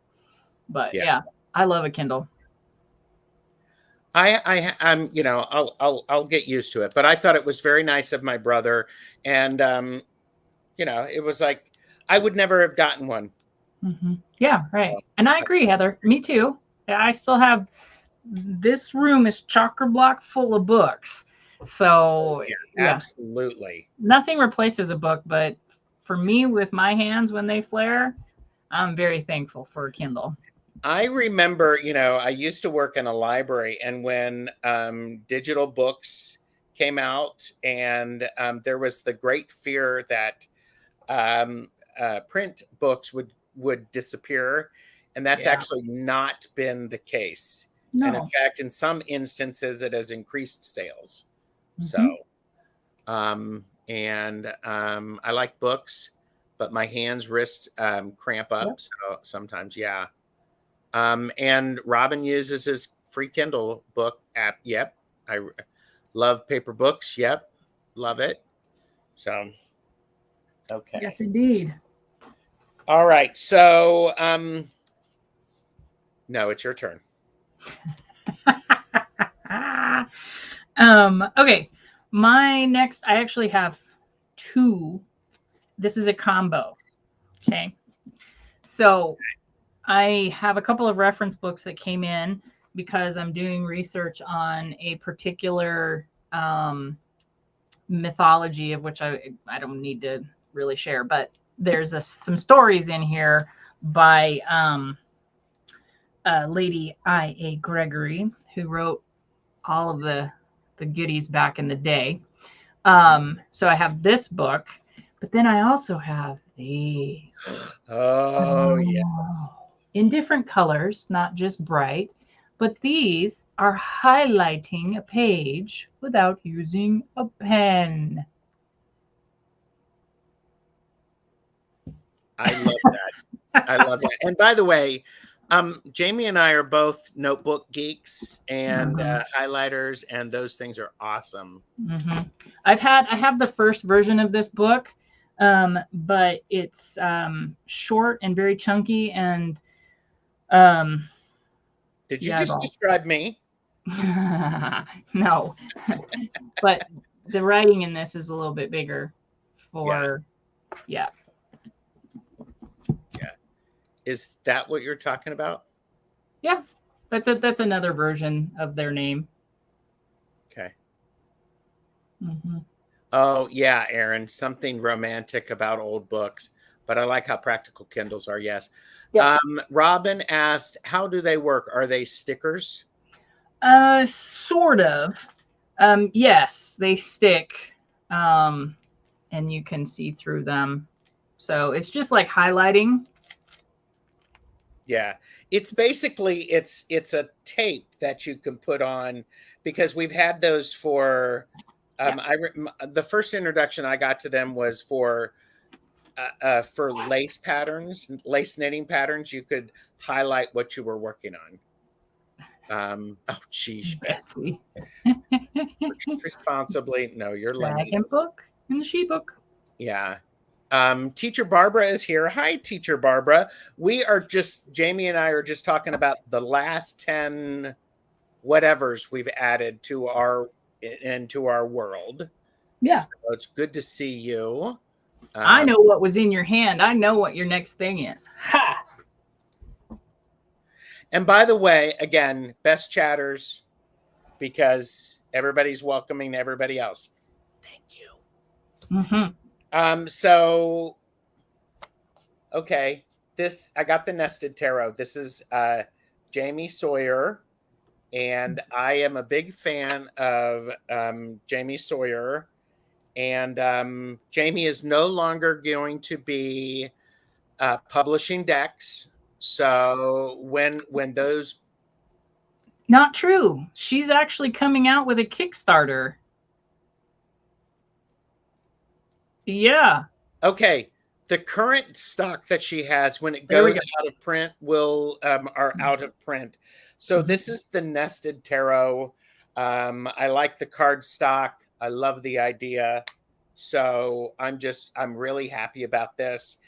But Yeah. yeah, I love a Kindle. I'm, I'll get used to it, but I thought it was very nice of my brother, and it was like I would never have gotten one. Mm-hmm. Yeah, right. And I agree, Heather. Me too. I still have this room is chocker block full of books. So Yeah, yeah, absolutely. nothing replaces a book, but for me with my hands when they flare, I'm very thankful for a Kindle. I remember, I used to work in a library, and when digital books came out, and there was the great fear that um, print books would disappear, and that's Yeah. actually not been the case. And in No. fact, in some instances, it has increased sales. So, Mm-hmm. I like books, but my hands, wrist cramp up. Yep. So sometimes, yeah. And Robin uses his free Kindle book app. Yep. I love paper books. Yep. Love it. So, okay. Yes, indeed. All right. So, no, it's your turn. Okay. My next, I actually have two. This is a combo. Okay. So I have a couple of reference books that came in because I'm doing research on a particular mythology of which I don't need to really share, but there's some stories in here by Lady I.A. Gregory, who wrote all of the goodies back in the day. So I have this book, but then I also have these. Oh, yes. In different colors, not just bright, but these are highlighting a page without using a pen. I love that. I love that. And by the way, Jamie and I are both notebook geeks and highlighters, and those things are awesome. Mm-hmm. I have the first version of this book, but it's short and very chunky, and Did you yeah, just describe me? no, but the writing in this is a little bit bigger. For yeah. Is that what you're talking about? Yeah, that's another version of their name. Okay. Mm-hmm. Oh, yeah, Aaron, something romantic about old books, but I like how practical Kindles are. Yes. Yep. Robin asked, how do they work? Are they stickers? Sort of. Yes, they stick, and you can see through them. So it's just like highlighting. Yeah. It's basically it's a tape that you can put on because we've had those for Yeah. the first introduction I got to them was for lace patterns, lace knitting patterns. You could highlight what you were working on. Oh, geez, Betsy. Betsy. Purchase responsibly. No, you're Dragon limits. book and the she book. Yeah. Teacher Barbara is here. Hi, Teacher Barbara. Jamie and I are just talking about the last 10 whatevers we've added to into our world. Yeah. So it's good to see you. I know what was in your hand. I know what your next thing is. Ha! And by the way, again, best chatters because everybody's welcoming everybody else. Thank you. So okay, I got the nested tarot. This is Jamie Sawyer, and I am a big fan of Jamie Sawyer. And Jamie is no longer going to be publishing decks. So when those Not true. She's actually coming out with a Kickstarter. Yeah. okay, the current stock that she has when it There we goes go. out of print are out of print. So this is the nested tarot. I like the card stock. I love the idea. So I'm really happy about this.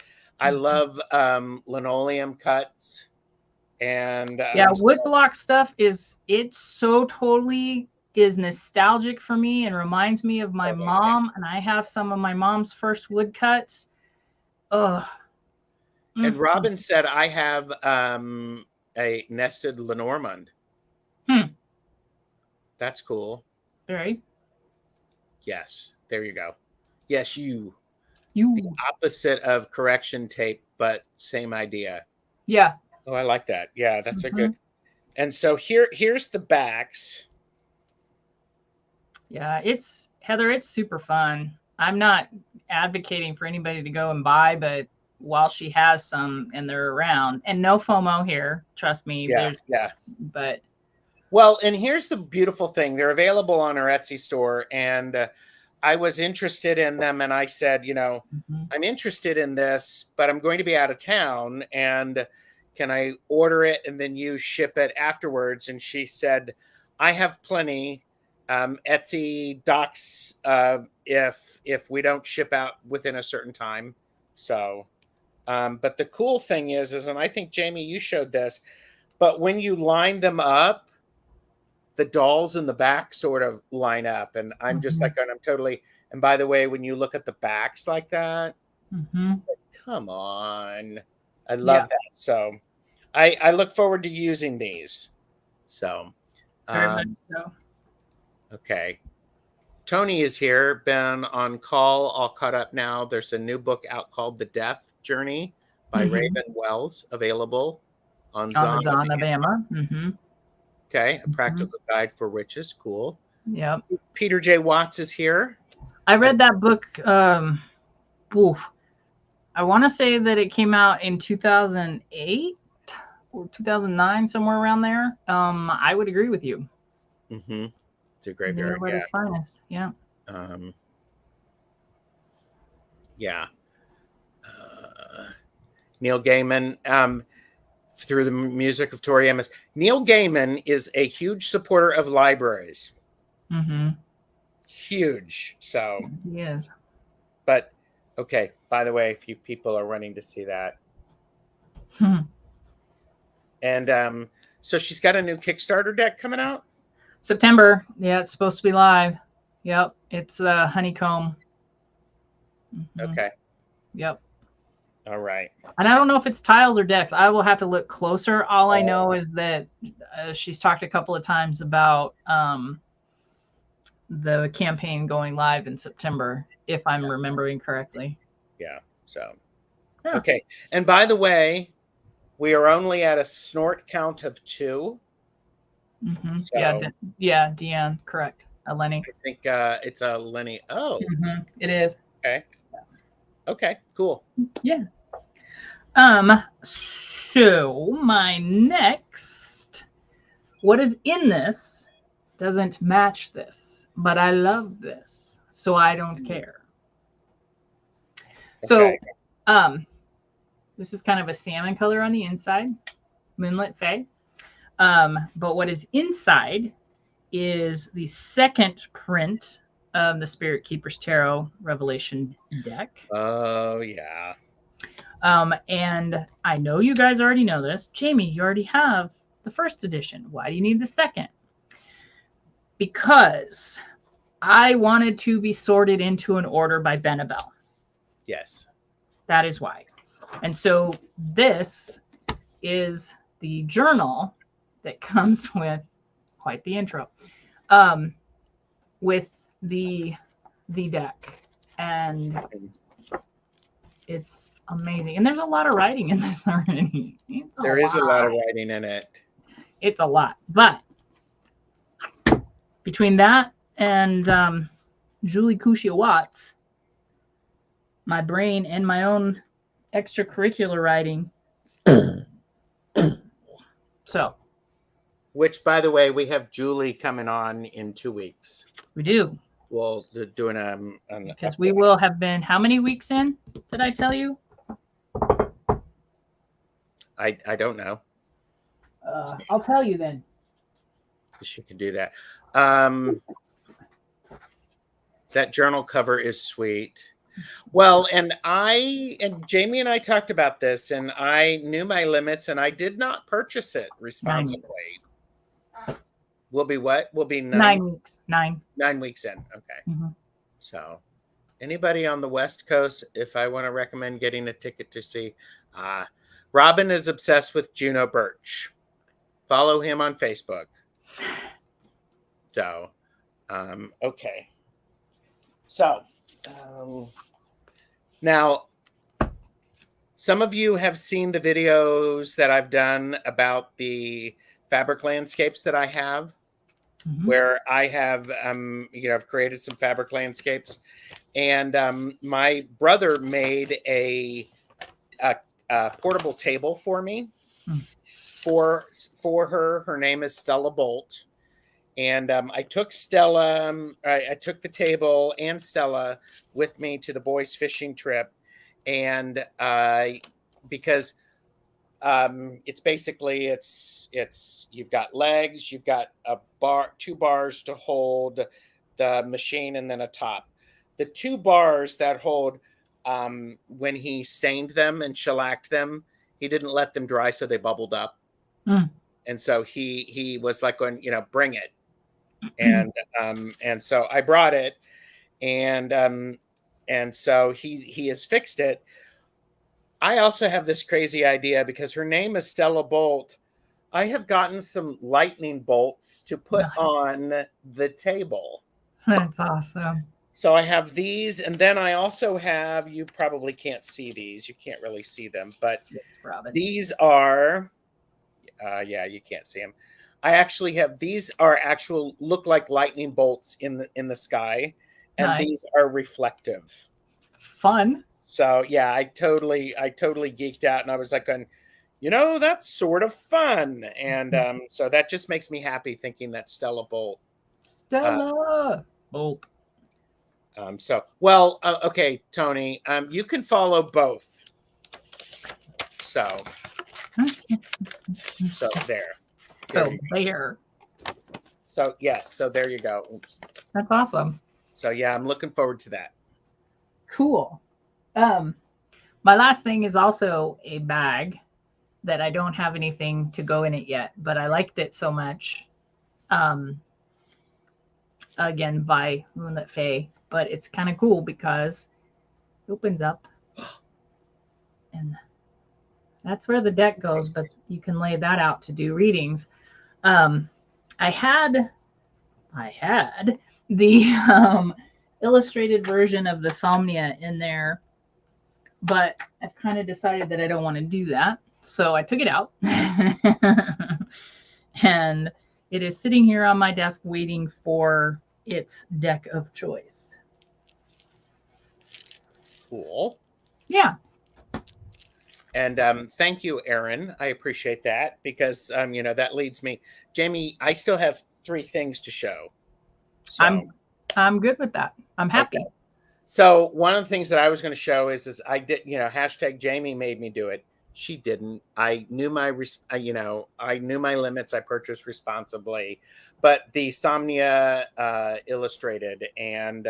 I love linoleum cuts and Yeah, woodblock stuff it's so totally is nostalgic for me and reminds me of my mom. And I have some of my mom's first woodcuts. Ugh. And Robin said I have a nested Lenormand. That's cool. Very. Yes, there you go. Yes, You. The opposite of correction tape, but same idea. Yeah. Oh, I like that. Yeah, that's a good. And so here's the backs. Yeah, Heather, it's super fun. I'm not advocating for anybody to go and buy, but while she has some and they're around, and no FOMO here, trust me. Yeah. But well, and here's the beautiful thing: they're available on our Etsy store, and I was interested in them, and I said, I'm interested in this, but I'm going to be out of town, and can I order it and then you ship it afterwards? And she said, I have plenty. Etsy docks if we don't ship out within a certain time. So, but the cool thing is, and I think Jamie, you showed this, but when you line them up, the dolls in the back sort of line up, and I'm just like, I'm totally. And by the way, when you look at the backs like that, it's like, come on, I love that. So, I look forward to using these. So, very much so. Okay. Tony is here, been on call, all caught up now. There's a new book out called The Death Journey by Raven Wells, available on the Zon of Emma. Okay, a practical guide for witches. Cool. Yep. Peter J. Watts is here. I read that book. I want to say that it came out in 2008 or 2009, somewhere around there. I would agree with you. It's a graveyard. Yeah. Finest. Yeah. Yeah. Neil Gaiman. Through the music of Tori Amos. Neil Gaiman is a huge supporter of libraries. Huge. So he is. But okay, by the way, a few people are running to see that. And so she's got a new Kickstarter deck coming out? September. Yeah, it's supposed to be live. Yep. It's Honeycomb. Okay. Yep. All right. And I don't know if it's tiles or decks. I will have to look closer. All I know is that she's talked a couple of times about the campaign going live in September, if I'm remembering correctly. Yeah. So, Yeah. okay. And by the way, we are only at a snort count of 2. Mm-hmm. So Yeah, Deanne, correct. Lenny. I think it's a Lenny. Oh, Mm-hmm. It is. okay. Okay, cool. Yeah. So my next, what is in this doesn't match this, but I love this, so I don't care. So, Okay. this is kind of a salmon color on the inside, Moonlit Fae. But what is inside is the second print of the Spirit Keeper's Tarot Revelation deck. Oh, yeah. And I know you guys already know this. Jamie, you already have the first edition. Why do you need the second? Because I wanted to be sorted into an order by Benabel. Yes. That is why. And so this is the journal that comes with quite the intro, with the deck, and it's amazing. And there's a lot of writing in this already. There is a lot of writing in it. It's a lot, but between that and Julie Kushia Watts, my brain and my own extracurricular writing. So, which, by the way, we have Julie coming on in 2 weeks. We do. We'll doing because we will have been how many weeks in? Did I tell you? I don't know. I'll tell you then. She can do that. That journal cover is sweet. Well, and Jamie and I talked about this, and I knew my limits, and I did not purchase it responsibly. We'll be what? We'll be 9 weeks. 9 weeks in. Okay. Mm-hmm. So, anybody on the West Coast, if I want to recommend getting a ticket to see, Robin is obsessed with Juno Birch. Follow him on Facebook. So, okay. So, now, some of you have seen the videos that I've done about the fabric landscapes that I have, where I have, I've created some fabric landscapes, and my brother made a portable table for me for her. Her name is Stella Bolt. And I took Stella, I took the table and Stella with me to the boys' fishing trip. And because it's basically, you've got legs, you've got a bar, 2 bars to hold the machine, and then a top. The 2 bars that hold, when he stained them and shellacked them, he didn't let them dry, so they bubbled up. And so he was like, going, bring it. And so I brought it, and so he has fixed it. I also have this crazy idea, because her name is Stella Bolt. I have gotten some lightning bolts to put on the table. That's awesome. So I have these, and then I also have, you probably can't see these. You can't really see them, but these are, you can't see them. I actually have, these are look like lightning bolts in the sky, and these are reflective. Fun. So yeah, I totally geeked out, and I was like, that's sort of fun. And so that just makes me happy thinking that Stella Bolt. Stella Bolt. Okay, Tony, you can follow both. So there. So yes, so there you go. Oops. That's awesome. So yeah, I'm looking forward to that. Cool. My last thing is also a bag that I don't have anything to go in it yet, but I liked it so much. Again, by Moonlit Fae, but it's kind of cool because it opens up And that's where the deck goes, but you can lay that out to do readings. I had the illustrated version of the Somnia in there, but I've kind of decided that I don't want to do that. So I took it out. And it is sitting here on my desk waiting for its deck of choice. Cool. Yeah. And thank you, Aaron. I appreciate that because that leads me, Jamie. I still have 3 things to show. So I'm good with that. I'm happy. Okay. So one of the things that I was going to show is I did, hashtag Jamie made me do it. She didn't. I knew my limits. I purchased responsibly, but the Somnia illustrated and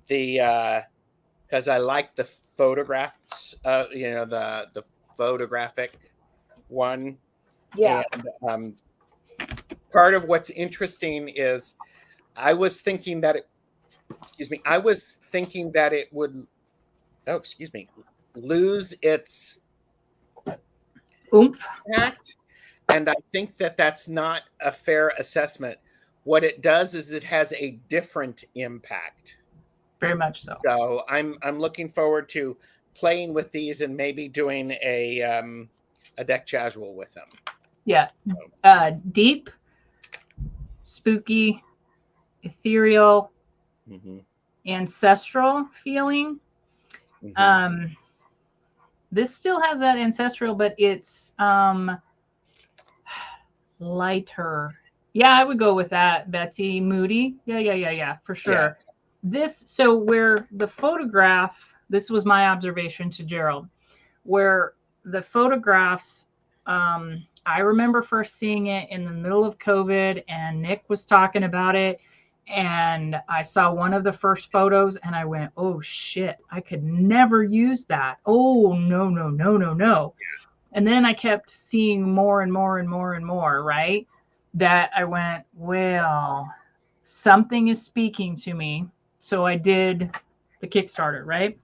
because I like the photographs, the photographic one. Yeah. And part of what's interesting is I was thinking that it would, lose its oomph impact. And I think that that's not a fair assessment. What it does is it has a different impact. Very much so. So I'm looking forward to playing with these and maybe doing a deck casual with them. Yeah. Deep, spooky, ethereal, ancestral feeling. This still has that ancestral, but it's lighter. Yeah, I would go with that, Betsy. Moody. Yeah, for sure. Yeah. So where the photograph, this was my observation to Gerald, where the photographs, I remember first seeing it in the middle of COVID and Nick was talking about it. And I saw one of the first photos and I went, oh shit, I could never use that. Oh, no. And then I kept seeing more and more, right? That I went, well, something is speaking to me. So I did the Kickstarter, right?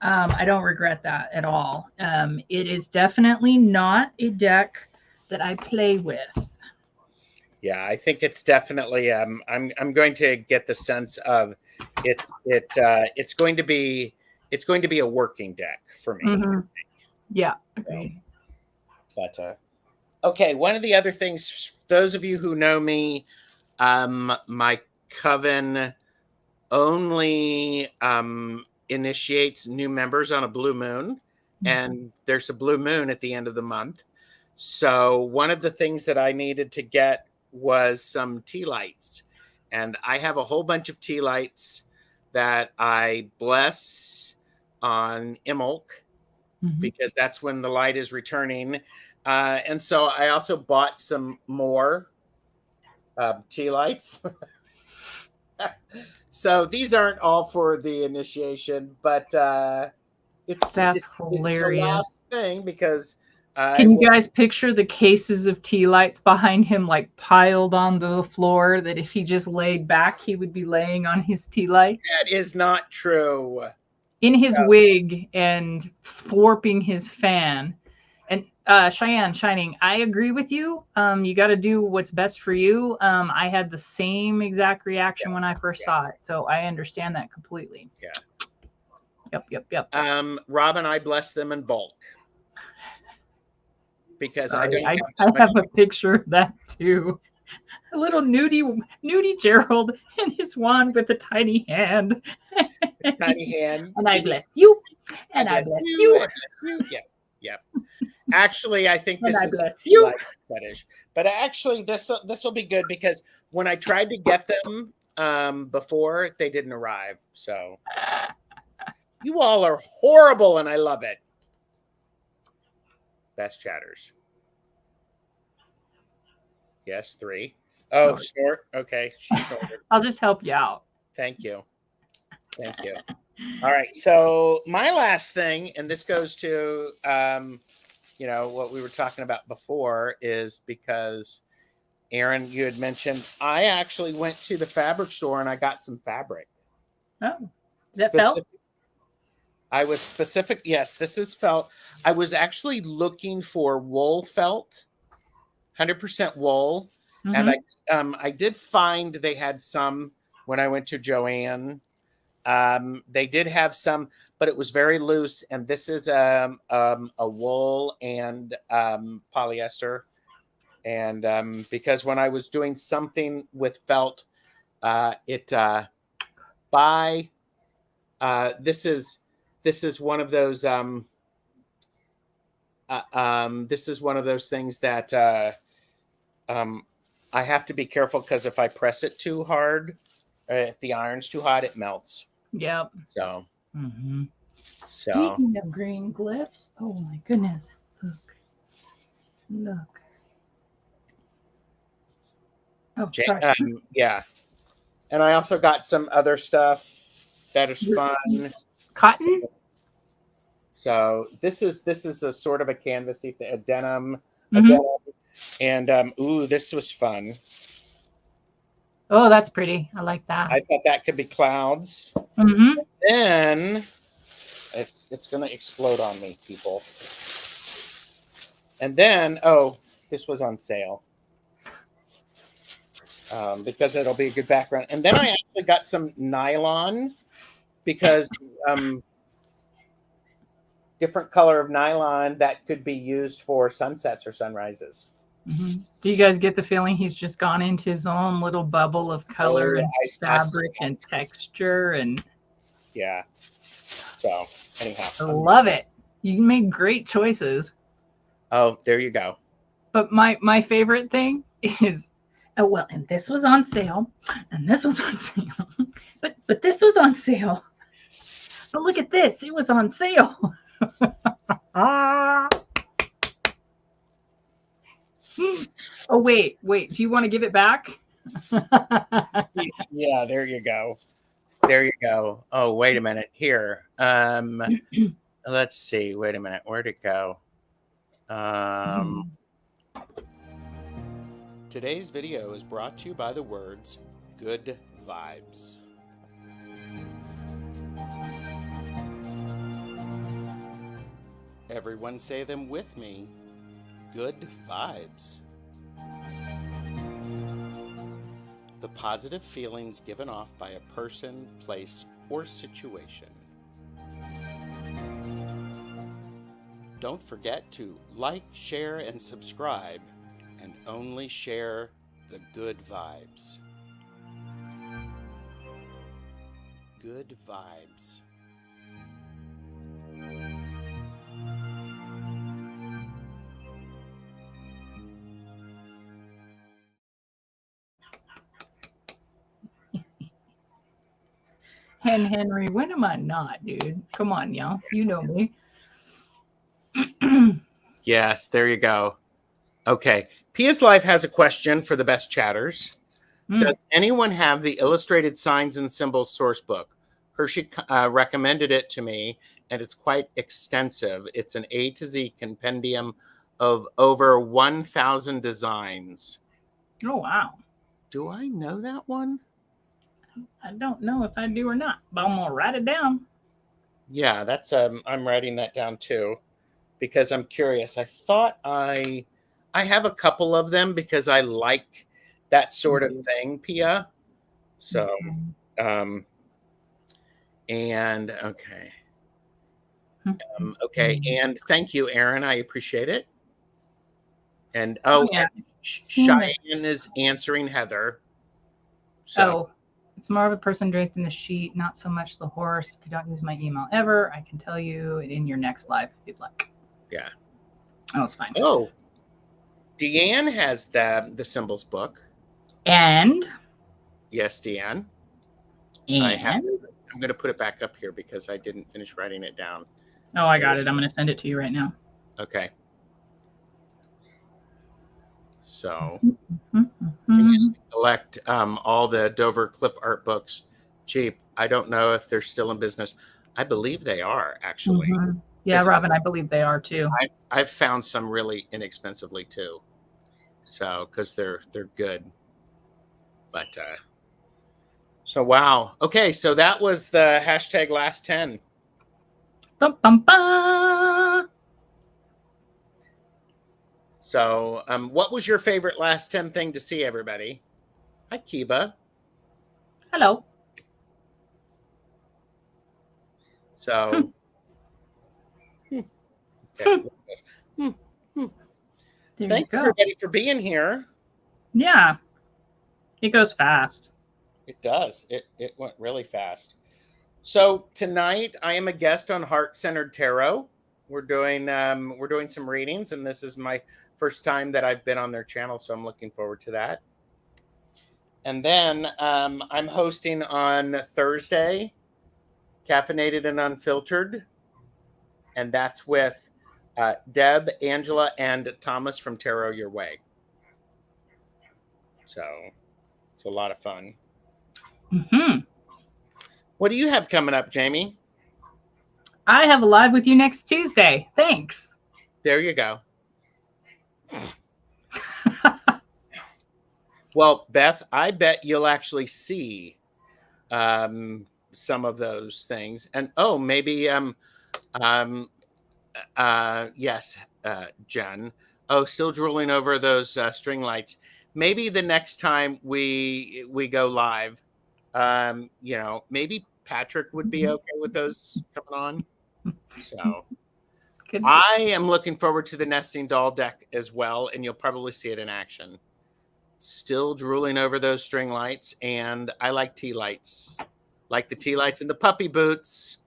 I don't regret that at all. It is definitely not a deck that I play with. Yeah, I think it's definitely. I'm going to get the sense of it's going to be a working deck for me. Mm-hmm. Yeah, agreed. But okay, one of the other things, those of you who know me, my coven only initiates new members on a blue moon, and there's a blue moon at the end of the month. So one of the things that I needed to get was some tea lights, and I have a whole bunch of tea lights that I bless on Imulk because that's when the light is returning. And so I also bought some more tea lights. So these aren't all for the initiation, but it's hilarious. It's the last thing because can you guys picture the cases of tea lights behind him, like piled on the floor, that if he just laid back, he would be laying on his tea light? That is not true. In his wig and thwarping his fan. And Cheyenne, Shining, I agree with you. You got to do what's best for you. I had the same exact reaction when I first saw it. So I understand that completely. Yeah. Yep. Rob and I bless them in bulk. Because I have a picture of that too. A little nudie Gerald and his wand with a tiny hand. Tiny hand. And I bless you. And I bless you. Yeah. Actually, I think this is like fetish. But actually, this will be good because when I tried to get them before, they didn't arrive. So you all are horrible, and I love it. Best chatters. Yes, 3. Oh, snort. Okay, she snorted. I'll just help you out. Thank you. All right. So my last thing, and this goes to what we were talking about before, is because Aaron, you had mentioned I actually went to the fabric store and I got some fabric. Oh, is that felt? I was specific. Yes, this is felt. I was actually looking for wool felt, 100% wool, and Mm-hmm. I did find they had some when I went to Joann. They did have some, but it was very loose. And this is a wool and polyester. And because when I was doing something with felt, it by this is one of those this is one of those things that um, I have to be careful because if I press it too hard, if the iron's too hot, it melts. Yep. So Mm-hmm. so Speaking of green glyphs, oh my goodness. Look. Oh, sorry. yeah, and I also got some other stuff that is fun. Cotton? So this is a sort of a canvasy thing, a Mm-hmm. denim, and ooh, this was fun. Oh, that's pretty. I like that. I thought that could be clouds. Mm-hmm. Then it's gonna explode on me, people. And then this was on sale because it'll be a good background. And then I actually got some nylon because different color of nylon that could be used for sunsets or sunrises. Mm-hmm. Do you guys get the feeling he's just gone into his own little bubble of color and fabric and texture? And yeah. So anyhow, I love it. You made great choices. Oh, there you go. But my favorite thing is, oh well, and this was on sale, and this was on sale, but this was on sale. But look at this, it was on sale. Ah. Oh wait, do you want to give it back? Yeah, there you go. There you go. Oh, wait a minute. Here. Let's see. Wait a minute. Where'd it go? Today's video is brought to you by the words good vibes. Everyone say them with me. Good vibes. The positive feelings given off by a person, place, or situation. Don't forget to like, share, and subscribe, and only share the good vibes. Good vibes. Henry, when am I not, dude? Come on, y'all. You know me. Yes, there you go. Okay. Pia's Life has a question for the best chatters. Does anyone have the illustrated signs and symbols source book? Hershey recommended it to me, and it's quite extensive. It's an A to Z compendium of over 1,000 designs. Oh, wow. Do I know that one? I don't know if I do or not, but I'm going to write it down. Yeah, that's I'm writing that down too because I'm curious. I thought I have a couple of them because I like that sort of thing, Pia. So and okay. Okay, and thank you, Aaron. I appreciate it. And yeah. Cheyenne is answering Heather. So it's more of a person draped in the sheet, not so much the horse. I don't use my email ever. I can tell you in your next live if you'd like. Yeah. Oh, it's fine. Oh, Deanne has the symbols book. And yes, Deanne. I'm going to put it back up here because I didn't finish writing it down. Oh, I got it. I'm going to send it to you right now. Okay. So I used to collect all the Dover clip art books cheap. I don't know if they're still in business. I believe they are, actually. Yeah, Robin, I believe they are too. I've found some really inexpensively too. So because they're good. But so wow. Okay, so that was the hashtag last 10. Bum, bum, bum. So, what was your favorite last 10 thing to see, everybody? Hi, Kiba. Hello. So, okay. Hmm, hmm. There you Thanks, go. everybody, for being here. Yeah. It goes fast. It does. It went really fast. So tonight I am a guest on Heart Centered Tarot. We're doing some readings, and this is my first time that I've been on their channel, so I'm looking forward to that. And then I'm hosting on Thursday, Caffeinated and Unfiltered, and that's with Deb, Angela, and Thomas from Tarot Your Way. So it's a lot of fun. Mm-hmm. What do you have coming up, Jamie? I have a live with you next Tuesday. Thanks. There you go. Well, Beth, I bet you'll actually see some of those things, and maybe yes, Jen. Oh, still drooling over those string lights. Maybe the next time we go live, maybe Patrick would be okay with those coming on. So Good. I am looking forward to the nesting doll deck as well, and you'll probably see it in action. Still drooling over those string lights, and I like tea lights, like the tea lights and the puppy boots.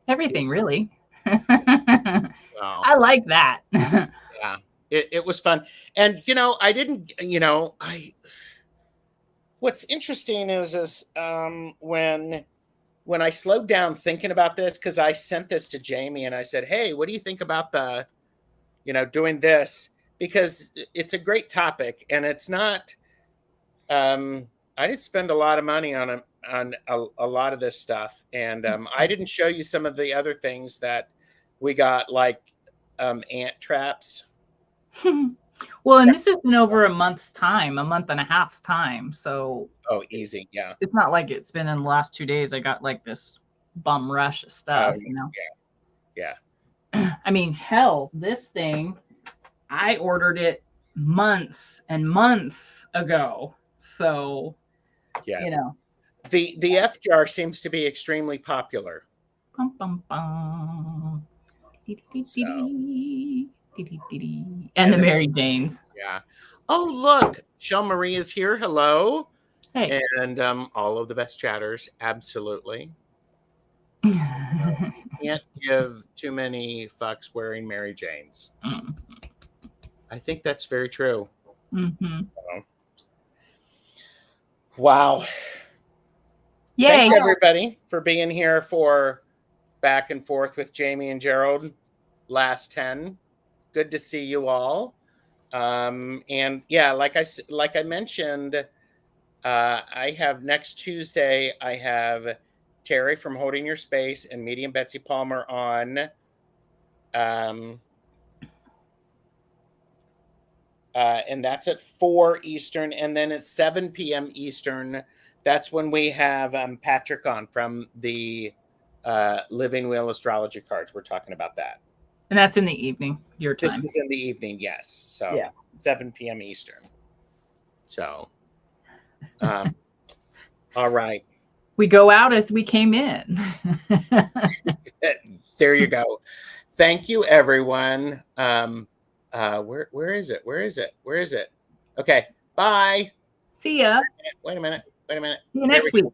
Everything, really. Wow. I like that. Yeah, it was fun. And I didn't, what's interesting is when I slowed down thinking about this, because I sent this to Jamie and I said, hey, what do you think about doing this? Because it's a great topic, and it's not, I didn't spend a lot of money on a lot of this stuff. And I didn't show you some of the other things that we got, like ant traps. Well, and this has been over a month's time, a month and a half's time. So Easy. Yeah. it's not like it's been in the last 2 days. I got like this bum rush of stuff, Yeah. I mean, hell, this thing, I ordered it months and months ago. So, Yeah. The F jar seems to be extremely popular. Bum, bum, bum. So. And the Mary Janes. Yeah. Oh, look, Shell Marie is here. Hello. Hey. And all of the best chatters. Absolutely. Can't give too many fucks wearing Mary Janes. I think that's very true. Mm-hmm. Wow. Yay. Thanks, everybody, for being here for Back and Forth with Jamie and Gerald. Last 10. Good to see you all. And yeah, like I mentioned, I have next Tuesday, I have Terry from Holding Your Space and Medium Betsy Palmer on. And that's at 4 Eastern. And then at 7 p.m. Eastern, that's when we have Patrick on from the Living Wheel Astrology Cards. We're talking about that. And that's in the evening, your time. This is in the evening, yes. So yeah. 7 p.m. Eastern. So, all right. We go out as we came in. There you go. Thank you, everyone. Where is it? Where is it? Where is it? Okay. Bye. See ya. Wait a minute. See you next week.